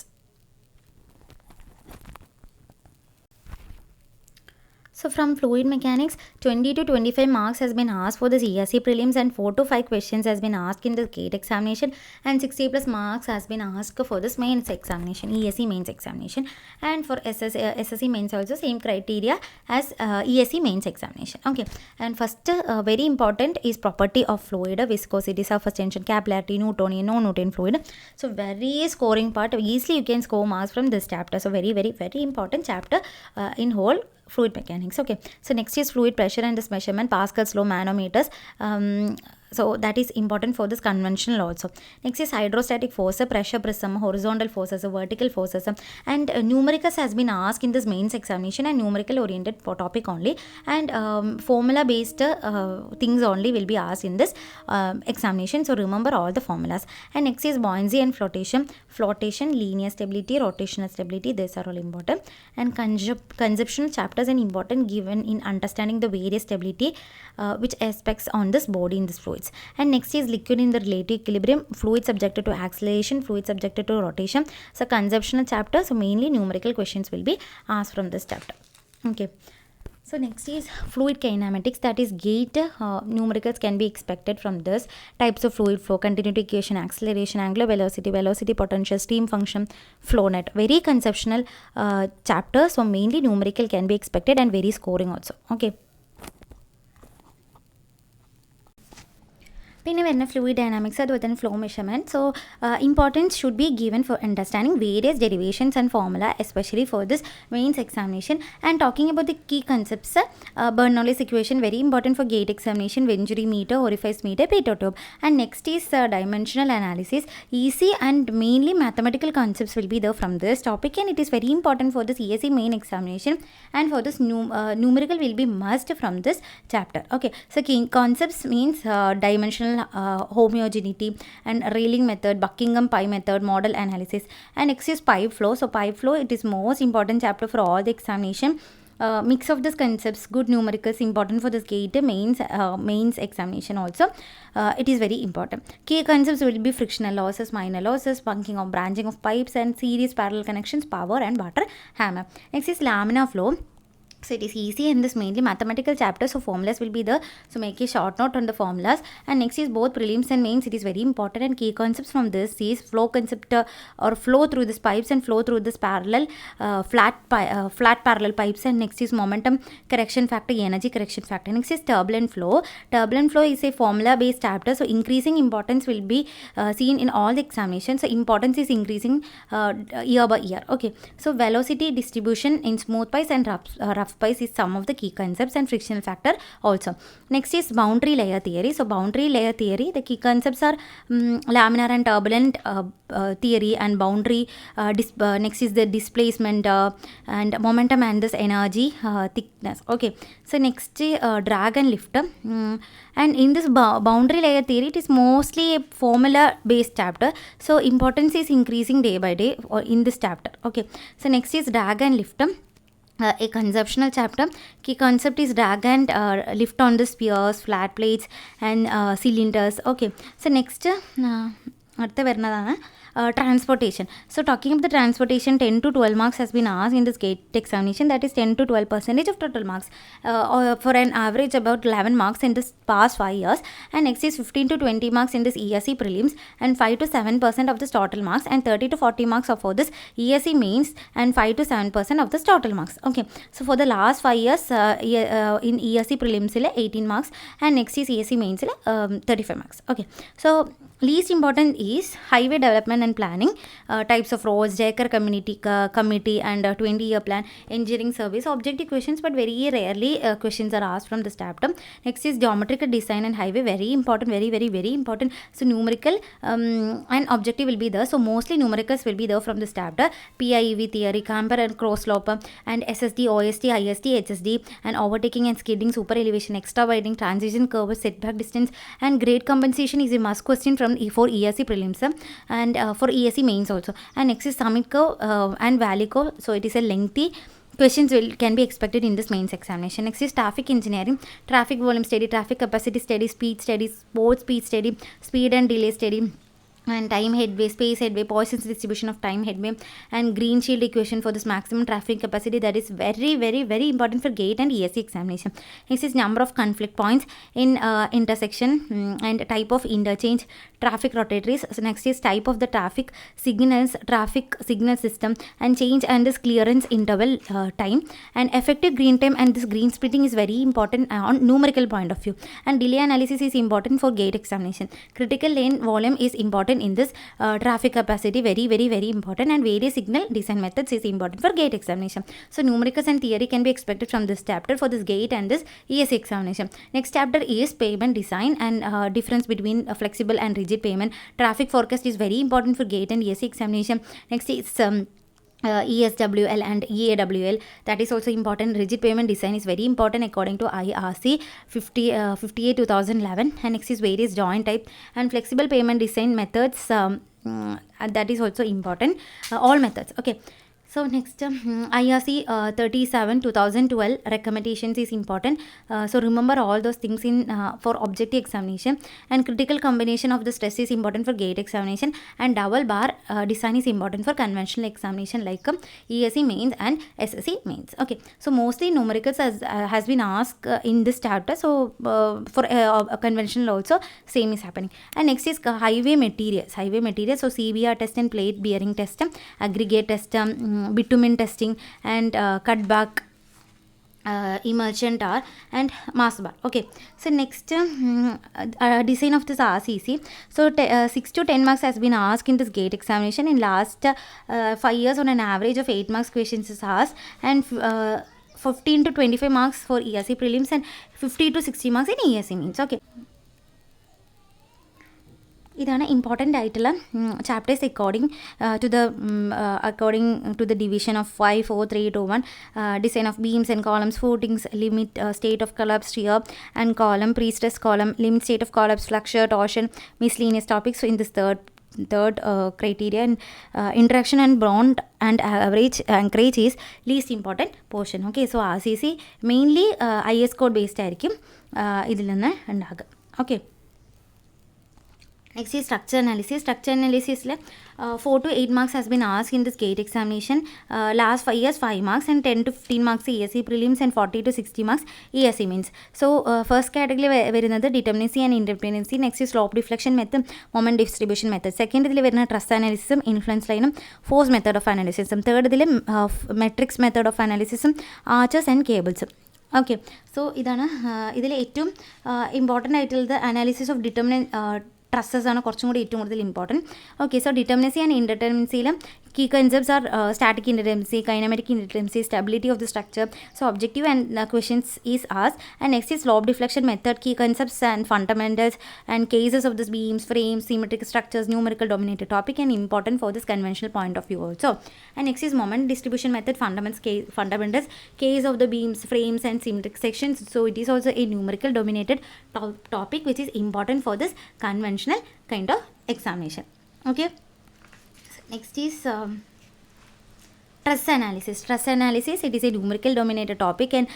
So from fluid mechanics, 20 to 25 marks has been asked for the ESE prelims, and 4 to 5 questions has been asked in the GATE examination, and 60 plus marks has been asked for this mains examination, ESE mains examination. And for SSE mains also same criteria as ESE mains examination. Okay, and first very important is property of fluid, viscosity, surface tension, capillarity, Newtonian, no Newtonian fluid. So very scoring part, easily you can score marks from this chapter. So very important chapter in whole fluid mechanics. Okay, so next is fluid pressure and this measurement, Pascal's law, manometers. So that is important for this conventional also. Next is hydrostatic force, pressure prism, horizontal forces, vertical forces, and numericals has been asked in this mains examination, and numerical oriented for topic only, and formula based things only will be asked in this examination, so remember all the formulas. And next is buoyancy and flotation, linear stability, rotational stability, these are all important. And conceptual chapters and important given in understanding the various stability which aspects on this body in this fluid. And next is liquid in the relative equilibrium, fluid subjected to acceleration, fluid subjected to rotation. So conceptual chapter, so mainly numerical questions will be asked from this chapter. Okay, so next is fluid kinematics, that is GATE. Numericals can be expected from this. Types of fluid flow, continuity equation, acceleration, angular velocity, potential, stream function, flow net. Very conceptual chapter, so mainly numerical can be expected, and very scoring also. Okay, പിന്നെ വരുന്ന ഫ്ലൂയിഡ് ഡൈനാമിക്സ് അതുപോലെ തന്നെ flow measurement. So importance should be given for understanding various derivations and formula especially for this mains examination. And talking about the key concepts, Bernoulli's equation very important for gate examination, Venturi meter, orifice meter, Pareto tube. And next is dimensional analysis. Easy and mainly mathematical concepts will be there from this topic, and it is very important for this ESE main examination, and for this numerical will be must from this chapter. Okay, so key concepts means dimensional homogeneity and Rayleigh method, Buckingham pi method, model analysis. And next is pipe flow. So pipe flow, it is most important chapter for all the examination. Mix of these concepts, good numericals important for this gate mains examination also. It is very important. Key concepts will be frictional losses, minor losses, bunking or branching of pipes, and series parallel connections, power and water hammer. Next is laminar flow. So it is easy and this mainly mathematical chapter, so formulas will be there, so make a short note on the formulas. And next is both prelims and mains, it is very important. And key concepts from this is flow concept, or flow through these pipes and flow through this parallel flat parallel pipes. And next is momentum correction factor, energy correction factor. Next is turbulent flow. Turbulent flow is a formula based chapter, so increasing importance will be seen in all the examinations. So importance is increasing year by year. Okay, so velocity distribution in smooth pipes and rough pipes is some of the key concepts, and frictional factor also. Next is boundary layer theory. So boundary layer theory, the key concepts are laminar and turbulent theory and boundary. Next is the displacement and momentum and this energy thickness. Okay, so next drag and lift. And in this boundary layer theory, it is mostly a formula based chapter, so importance is increasing day by day in this chapter. Okay, so next is drag and lift, a conceptual chapter. Key concept is drag and lift on the spheres, flat plates and cylinders. Okay, so next അടുത്ത വരുന്നതാണ് transportation. So talking about the transportation, 10 to 12 marks has been asked in this gate examination, that is 10 to 12% of total marks, for an average about 11 marks in this past 5 years. And next is 15 to 20 marks in this ESE prelims, and 5 to 7% of this total marks, and 30 to 40 marks are for this ESE mains, and 5 to 7% of this total marks. Okay, so for the last 5 years in ESE prelims 18 marks, and next is ESE mains 35 marks. Okay, so least important is highway development and planning, types of roads, Jaker committee and 20-year plan, engineering service, objective questions, but very rarely questions are asked from this chapter. Next is geometrical design and highway, very important, very important. So numerical and objective will be there, so mostly numericals will be there from this chapter. PIEV theory, camber and cross slope, and SSD, OSD, ISD, HSD, and overtaking and skidding, super elevation, extra widening, transition curve, setback distance, and grade compensation is a must question from for ESE prelims and for ESE mains also. And next is summit curve and valley curve, so it is a lengthy questions can be expected in this mains examination. Next is traffic engineering, traffic volume study, traffic capacity study, speed study, sport speed study, speed and delay study, and time headway, space headway, Poisson's distribution of time headway, and green shield equation for this maximum traffic capacity, that is very important for gate and ESE examination. Next is number of conflict points in intersection and type of interchange, traffic rotatories. So next is type of the traffic signal system, and change and this clearance interval time, and effective green time, and this green splitting is very important on numerical point of view. And delay analysis is important for gate examination. Critical lane volume is important in this traffic capacity, very important. And various signal design methods is important for gate examination. So numericals and theory can be expected from this chapter for this gate and this ESE examination. Next chapter is payment design and difference between flexible and rigid payment. Traffic forecast is very important for gate and ESE examination. Next is ESWL and EAWL, that is also important. Rigid payment design is very important according to IRC 58/2011. And next is various joint type and flexible payment design methods, that is also important, all methods. Okay, so next IRC 37/2012 recommendations is important, so remember all those things in for objective examination. And critical combination of the stress is important for gate examination, and double bar design is important for conventional examination like ESE mains and SSE mains. Okay, so mostly numericals has been asked in this chapter, so for a conventional also same is happening. And next is highway materials, so CBR test and plate bearing test, aggregate test, bitumen testing, and cutback emergent R and mass bar. Okay, so next design of this RCC. So 6 to 10 marks has been asked in this gate examination. In last 5 years, on an average of 8 marks questions is asked, and 15 to 25 marks for ESE prelims and 50 to 60 marks in ESE means. Okay, ഇതാണ് ഇമ്പോർട്ടൻ്റ് ആയിട്ടുള്ള chapters according to the division of 5 4 3 2 1 design of beams and columns footings limit state of collapse shear and column prestress column limit state of collapse flexure torsion miscellaneous topics. So in this third criteria, and interaction and bond and average anchorage is least important portion. Okay, so RCC mainly IS code based ആയിരിക്കും ഇതിൽ നിന്ന് ഉണ്ടാകുക. Okay, next is structure analysis. Structure analysis 4 to 8 marks has been asked in this gate examination. Last 5 years 5 marks and 10 to 15 marks ESE prelims and 40 to 60 marks ESE means. So first category വരുന്നത് determinacy and indeterminacy. Next is slope deflection method, moment distribution method. Second ഇതിൽ വരുന്ന trust analysis, influence line, force method of analysis. Third ഇതിൽ metrics method of analysis, arches and cables. Okay, so ഇതാണ് ഇതിൽ ഏറ്റവും ഇമ്പോർട്ടൻ്റ് ആയിട്ടുള്ളത് അനാലിസിസ് ഓഫ് ട്രസ്സസ് ആണ് കുറച്ചും കൂടി ഏറ്റവും കൂടുതൽ important. Okay, so determinacy and ഇൻഡിറ്റർമിനസിയിൽ key concepts are static indeterminacy, kinematic indeterminacy, stability of the structure. So objective and questions is asked. And next is slope deflection method, key concepts and fundamentals and cases of this beams, frames, symmetric structures, numerical dominated topic and important for this conventional point of view also. And next is moment distribution method, fundamentals, case of the beams, frames and symmetric sections. So it is also a numerical dominated topic which is important for this conventional kind of examination. Okay, next is Stress analysis. Stress analysis, it is a numerical dominated topic, and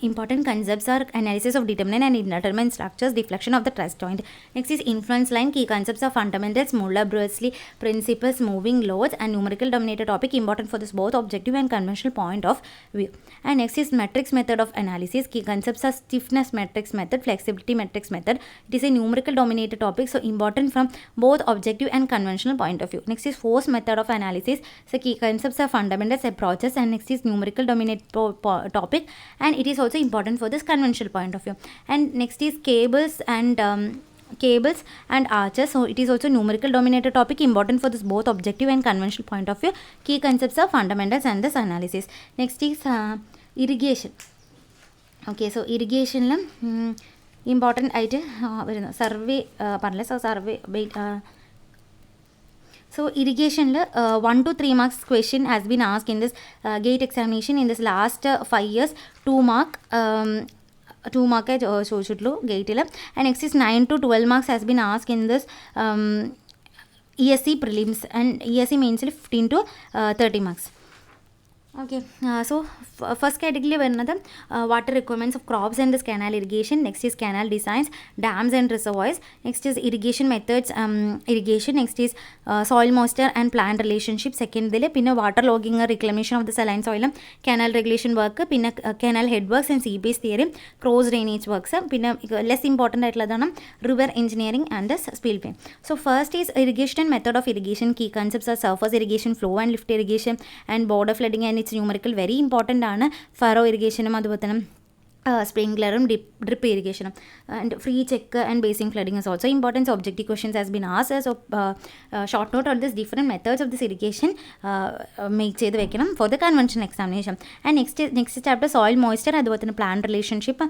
important concepts are analysis of determinant and indeterminate structures, deflection of the truss joint. Next is influence line. Key concepts are fundamentals, Muller-Brusely principles, moving loads, and numerical dominated topic, important for this both objective and conventional point of view. And next is matrix method of analysis. Key concepts are stiffness matrix method, flexibility matrix method. It is a numerical dominated topic, so important from both objective and conventional point of view. Next is force method of analysis. So key concepts are fundamentals, approaches, and next is numerical dominate topic, and it is also important for this conventional point of view. And next is cables and arches, so it is also numerical dominated topic, important for this both objective and conventional point of view. Key concepts are fundamentals and this analysis. Next is irrigation. Okay, so irrigation important ആയിട്ട് വരുന്ന സർവേ പറഞ്ഞില്ല. So survey So irrigation 1 to 3 marks question has been asked in this gate examination in this last 5 years. 2 mark ചോദിച്ചിട്ടുള്ളൂ ഗേറ്റിൽ. And next is 9 to 12 marks has been asked in this ESE prelims, and ESE means 15 to 30 marks. Okay, so first category വരുന്നത് water requirements of crops and this canal irrigation. Next is canal designs, dams and reservoirs. Next is irrigation methods, irrigation. Next is soil moisture and plant relationship. Second ഇതിൽ പിന്നെ water logging, reclamation of the saline soil, canal regulation work, പിന്നെ canal head works and seabase theory, cross drainage works. പിന്നെ less important ആയിട്ടുള്ളതാണ് river engineering and this spillway. So first is irrigation and method of irrigation. Key concepts are surface irrigation, flow and lift irrigation, and border flooding and its numerical very important ആണ്. ഫറോ ഇറിഗേഷനും അതുപോലെ തന്നെ സ്പ്രിംഗ്ലറും ഡ്രിപ്പ് ഇറിഗേഷനും, and free check and basic flooding is also importance. Objective questions has been asked. So short note on this different methods of this irrigation make ചെയ്ത് വെക്കണം for the convention examination. And next chapter soil moisture, അതുപോലെ തന്നെ plant relationship.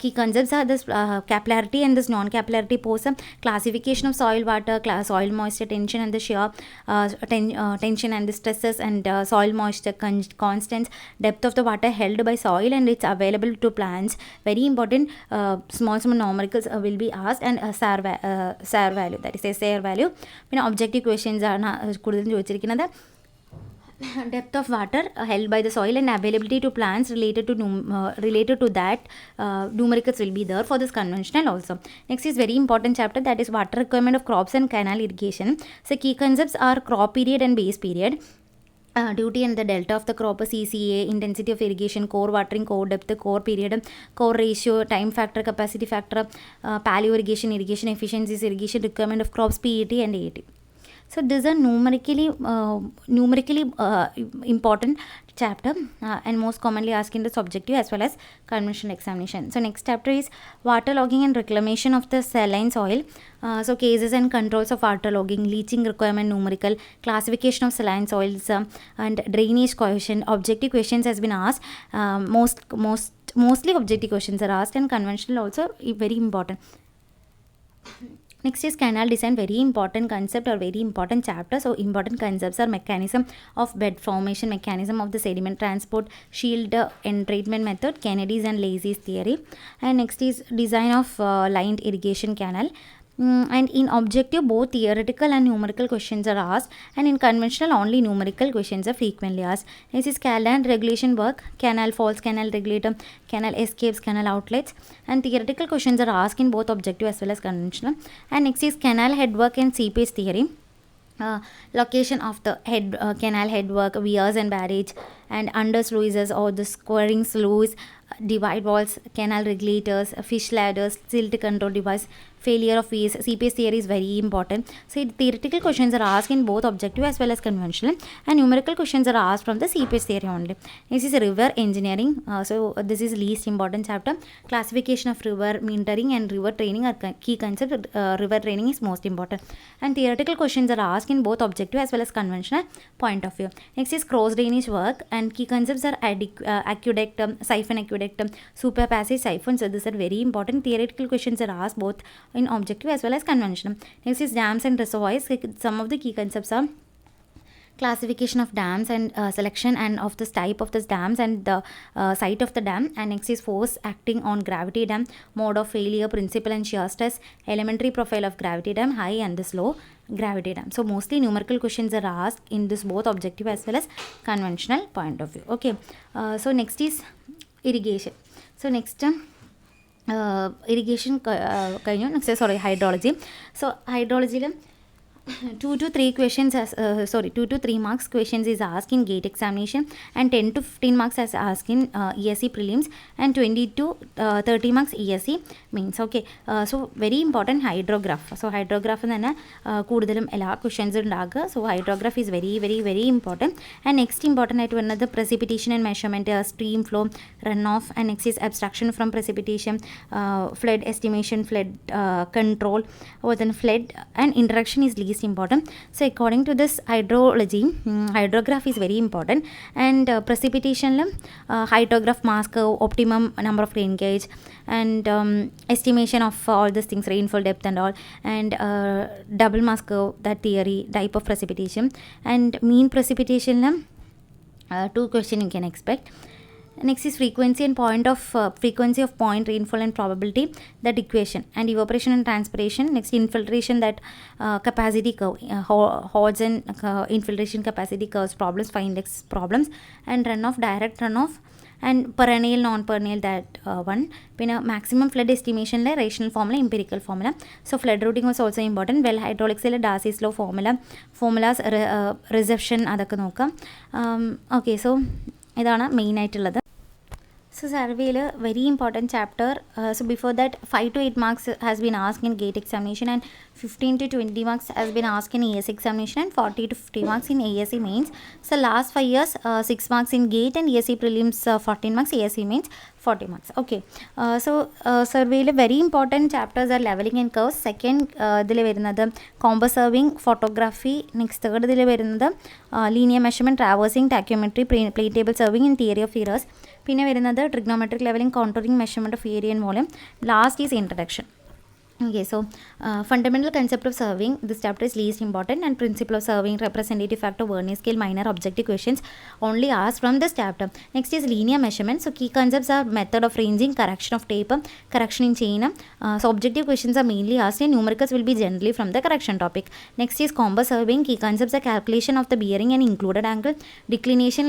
Key concepts are this capillarity and this non-capillarity pose, classification of soil water, soil moisture tension and the shear tension and the stresses, and soil moisture constants, depth of the water held by soil and it's available to plants. Very important. Small numericals will be asked, and SAR value, that is a SAR value. പിന്നെ objective questions ആണ് കൂടുതലും ചോദിച്ചിരിക്കുന്നത്. Depth of water held by the soil and availability to plants related to that numericals will be there for this conventional also. Next is very important chapter, that is water requirement of crops and canal irrigation. So key concepts are crop period and base period, duty and the delta of the crop, CCA, intensity of irrigation, core watering, core depth, core period, core ratio, time factor, capacity factor, paleo irrigation, irrigation efficiencies, irrigation requirement of crops, PET and AT. So this is a numerically important chapter and most commonly asked in the subjective as well as conventional examination. So next chapter is waterlogging and reclamation of the saline soil. So cases and controls of waterlogging, leaching requirement numerical, classification of saline soils, and drainage coefficient. Objective questions has been asked. Mostly objective questions are asked, and conventional also very important. Next is canal design, very important concept or very important chapter. So important concepts are mechanism of bed formation, mechanism of the sediment transport, shield entrainment method, Kennedy's and Lacey's theory. And next is design of lined irrigation canal. And in objective both theoretical and numerical questions are asked, and in conventional only numerical questions are frequently asked. This is canal regulation work, canal faults, canal regulator, canal escapes, canal outlets, and theoretical questions are asked in both objective as well as conventional. And next is canal headwork and seepage theory. Location of the canal headwork, weirs and barrage, and under sluices or the squaring sluice, divide walls, canal regulators, fish ladders, silt control device, failure of weirs. Seepage theory is very important. So theoretical questions are asked in both objective as well as conventional, and numerical questions are asked from the seepage theory only. This is river engineering. So this is least important chapter. Classification of river metering and river training are key concepts. River training is most important, and theoretical questions are asked in both objective as well as conventional point of view. Next is cross drainage work, and key concepts are aqueduct, siphon aqueduct, super passage siphon. So these are very important. Theoretical questions are asked both in objective as well as conventional. Next is dams and reservoirs. Some of the key concepts are classification of dams and selection and of this type of this dams and the site of the dam. And next is force acting on gravity dam, mode of failure, principal and shear stress, elementary profile of gravity dam, high and this low gravity dam. So mostly numerical questions are asked in this both objective as well as conventional point of view. Okay, so next is irrigation. So next irrigation next sorry, hydrology. So hydrology 2 to 3 questions 2 to 3 marks questions is asked in gate examination, and 10 to 15 marks as asked in ESE prelims, and 20 to 30 marks ESE means. Okay, so very important hydrograph. So hydrograph തന്നെ കൂടുതലും എല്ലാ ക്വസ്റ്റ്യൻസ് ഉണ്ടാകുക. So hydrograph is very very very important. And next important ആയിട്ട് വരുന്നത് precipitation and measurement, stream flow, runoff, and next is abstraction from precipitation, flood estimation, flood control, or then flood and interaction is least important. So according to this hydrology, hydrograph is very important, and precipitation hydrograph mass curve, optimum number of rain gauge, and estimation of all these things, rainfall depth and all, and double mass curve, that theory, type of precipitation, and mean precipitation 2 question you can expect. Next is frequency and frequency of point rainfall and probability, that equation, and evaporation and transpiration. Next infiltration, that capacity curve, Hodge and infiltration capacity curves problems, 5 index problems, and runoff, direct runoff, and perennial non-perennial, that one. പിന്നെ maximum flood estimation rational formula, empirical formula. So flood routing was also important. Well hydraulics Darcy's law formulas, reception അതൊക്കെ നോക്കാം. Okay, so ഇതാണ് മെയിൻ ആയിട്ടുള്ളത്. So survey very important chapter. So before that 5 to 8 marks has been asked in gate examination, and 15 to 20 marks has been asked in ESE examination, and 40 to 50 marks in ASE mains. So last 5 years 6 marks in gate and ESE prelims, 14 marks, ASE mains 40 marks. Okay, so survey very important chapters are leveling and curves. Second ഇതിൽ വരുന്നത് compass surveying, photography. Next third ഇതിൽ വരുന്നത് linear measurement, traversing, tachymetry, plane table surveying in theory of errors. പിന്നെ വരുന്നത് trigonometric levelling, contouring, measurement of area and volume. Last is introduction. Okay, so fundamental concept of serving, this chapter is least important, and principle of serving, representative factor, Vernier scale, minor objective questions only asked from this chapter. Next is linear measurement. So key concepts are method of ranging, correction of tape, correction in chain. So objective questions are mainly asked, and numericals will be generally from the correction topic. Next is compass serving. Key concepts are calculation of the bearing and included angle, declination,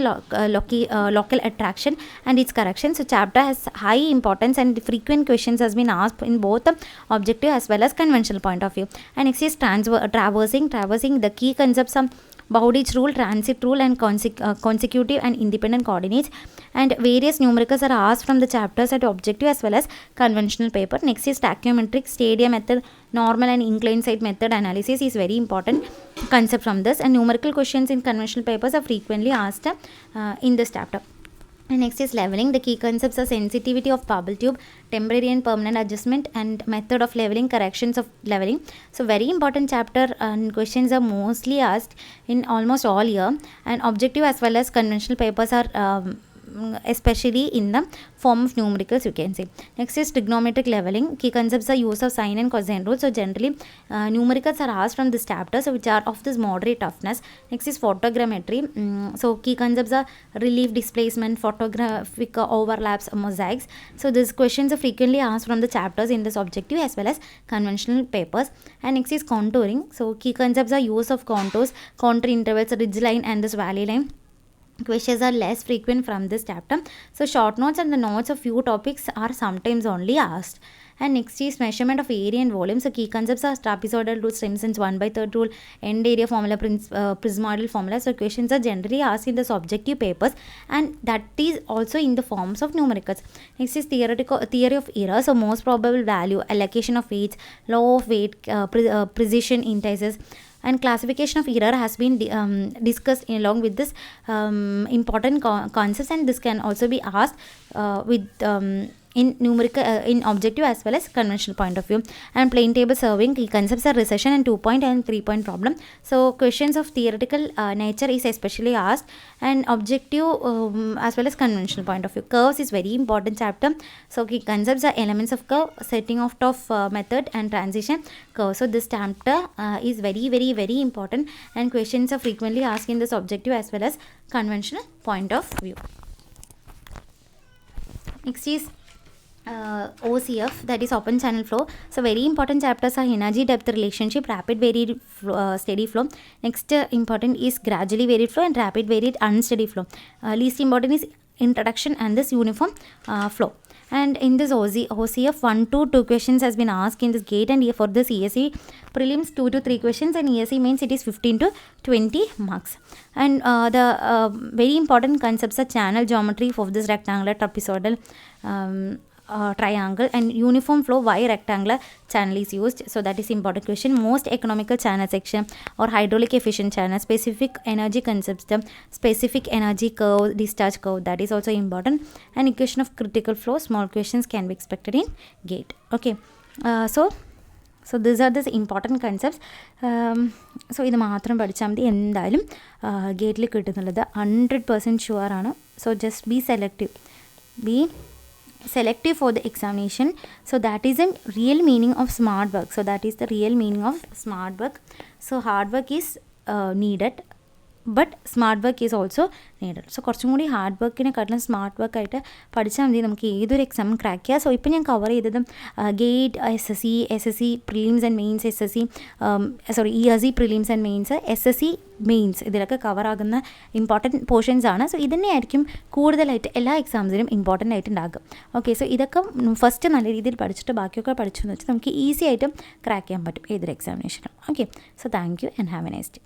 local attraction, and its correction. So chapter has high importance, and frequent questions has been asked in both the objective as well as conventional point of view. And next is traversing. The key concepts are Bowditch rule, transit rule, and consecutive and independent coordinates. And various numericals are asked from the chapters at objective as well as conventional paper. Next is tachyometric, stadia method, normal and inclined side method analysis is very important concept from this. And numerical questions in conventional papers are frequently asked in this chapter. And next is leveling. The key concepts are sensitivity of bubble tube, temporary and permanent adjustment, and method of leveling, corrections of leveling. So very important chapter, and questions are mostly asked in almost all year, and objective as well as conventional papers are especially in the form of numericals, you can say. Next is trigonometric leveling. Key concepts are use of sine and cosine rules. So generally numericals are asked from this chapter, so which are of this moderate toughness. Next is photogrammetry. So key concepts are relief, displacement, photographic overlaps, mosaics. So these questions are frequently asked from the chapters in this objective as well as conventional papers. And next is contouring. So key concepts are use of contours, contour intervals, ridge line, and this valley line. Questions are less frequent from this chapter. So short notes and the notes of few topics are sometimes only asked. And next is measurement of area and volume. So key concepts are trapezoidal rule, Simpson's 1/3 rule, end area formula, prismoidal formula. So questions are generally asked in the subjective papers, and that is also in the forms of numericals. Next is theory of error. So most probable value, allocation of weights, law of weight, precision indices, and classification of error has been discussed along with this important concepts, and this can also be asked with in numerical in objective as well as conventional point of view. And plain table serving, key concepts are recession and 2-point and 3-point problem. So questions of theoretical nature is especially asked, and objective as well as conventional point of view. Curves is very important chapter. So key concepts are elements of curve, setting of method, and transition curve. So this chapter is very important, and questions are frequently asked in this objective as well as conventional point of view. Next is OCF, that is open channel flow. So very important chapters are energy depth relationship, rapid varied steady flow. Next important is gradually varied flow and rapid varied unsteady flow. Least important is introduction and this uniform flow. And in this OCF 1 to 2 questions has been asked in this gate, and for this ESE prelims 2 to 3 questions, and ESE means it is 15 to 20 marks. And the very important concepts are channel geometry for this rectangular, trapezoidal, triangle, and uniform flow, why rectangular channel is used. So that is important question. Most economical channel section or hydraulic efficient channel, specific energy concepts, specific energy curve, discharge curve, that is also important. And equation of critical flow, small questions can be expected in gate. Okay, so these are the important concepts. So ഇത് മാത്രം പഠിച്ചാൽ മതി, എന്തായാലും ഗേറ്റിൽ കിട്ടുന്നുള്ളത് 100% ഷുവർ ആണ്. So just be selective for the examination. So that is the real meaning of smart work. So that is the real meaning of smart work. So hard work is needed, but smart work is also needed. So കുറച്ചും കൂടി ഹാർഡ് വർക്കിനെക്കാട്ടിലും സ്മാർട്ട് വർക്കായിട്ട് പഠിച്ചാൽ മതി നമുക്ക് ഏതൊരു എക്സാമും ക്രാക്ക് ചെയ്യുക. സോ ഇപ്പം ഞാൻ കവർ ചെയ്തതും gate, SSC prelims and mains, ESE prelims and mains, SSC mains, ഇതിലൊക്കെ കവർ ആകുന്ന ഇമ്പോർട്ടൻറ്റ് പോർഷൻസ് ആണ്. സോ ഇതന്നെ ആയിരിക്കും കൂടുതലായിട്ട് എല്ലാ എക്സാംസിനും ഇമ്പോർട്ടൻ്റ് ആയിട്ട് ഉണ്ടാകും. ഓക്കെ, സോ ഇതൊക്കെ ഫസ്റ്റ് നല്ല രീതിയിൽ പഠിച്ചിട്ട് ബാക്കിയൊക്കെ പഠിച്ചു എന്ന് വെച്ചാൽ നമുക്ക് ഈസി ആയിട്ട് ക്രാക്ക് ചെയ്യാൻ പറ്റും ഏതൊരു എക്സാമിനേഷനും. Okay, so thank you and have a nice day.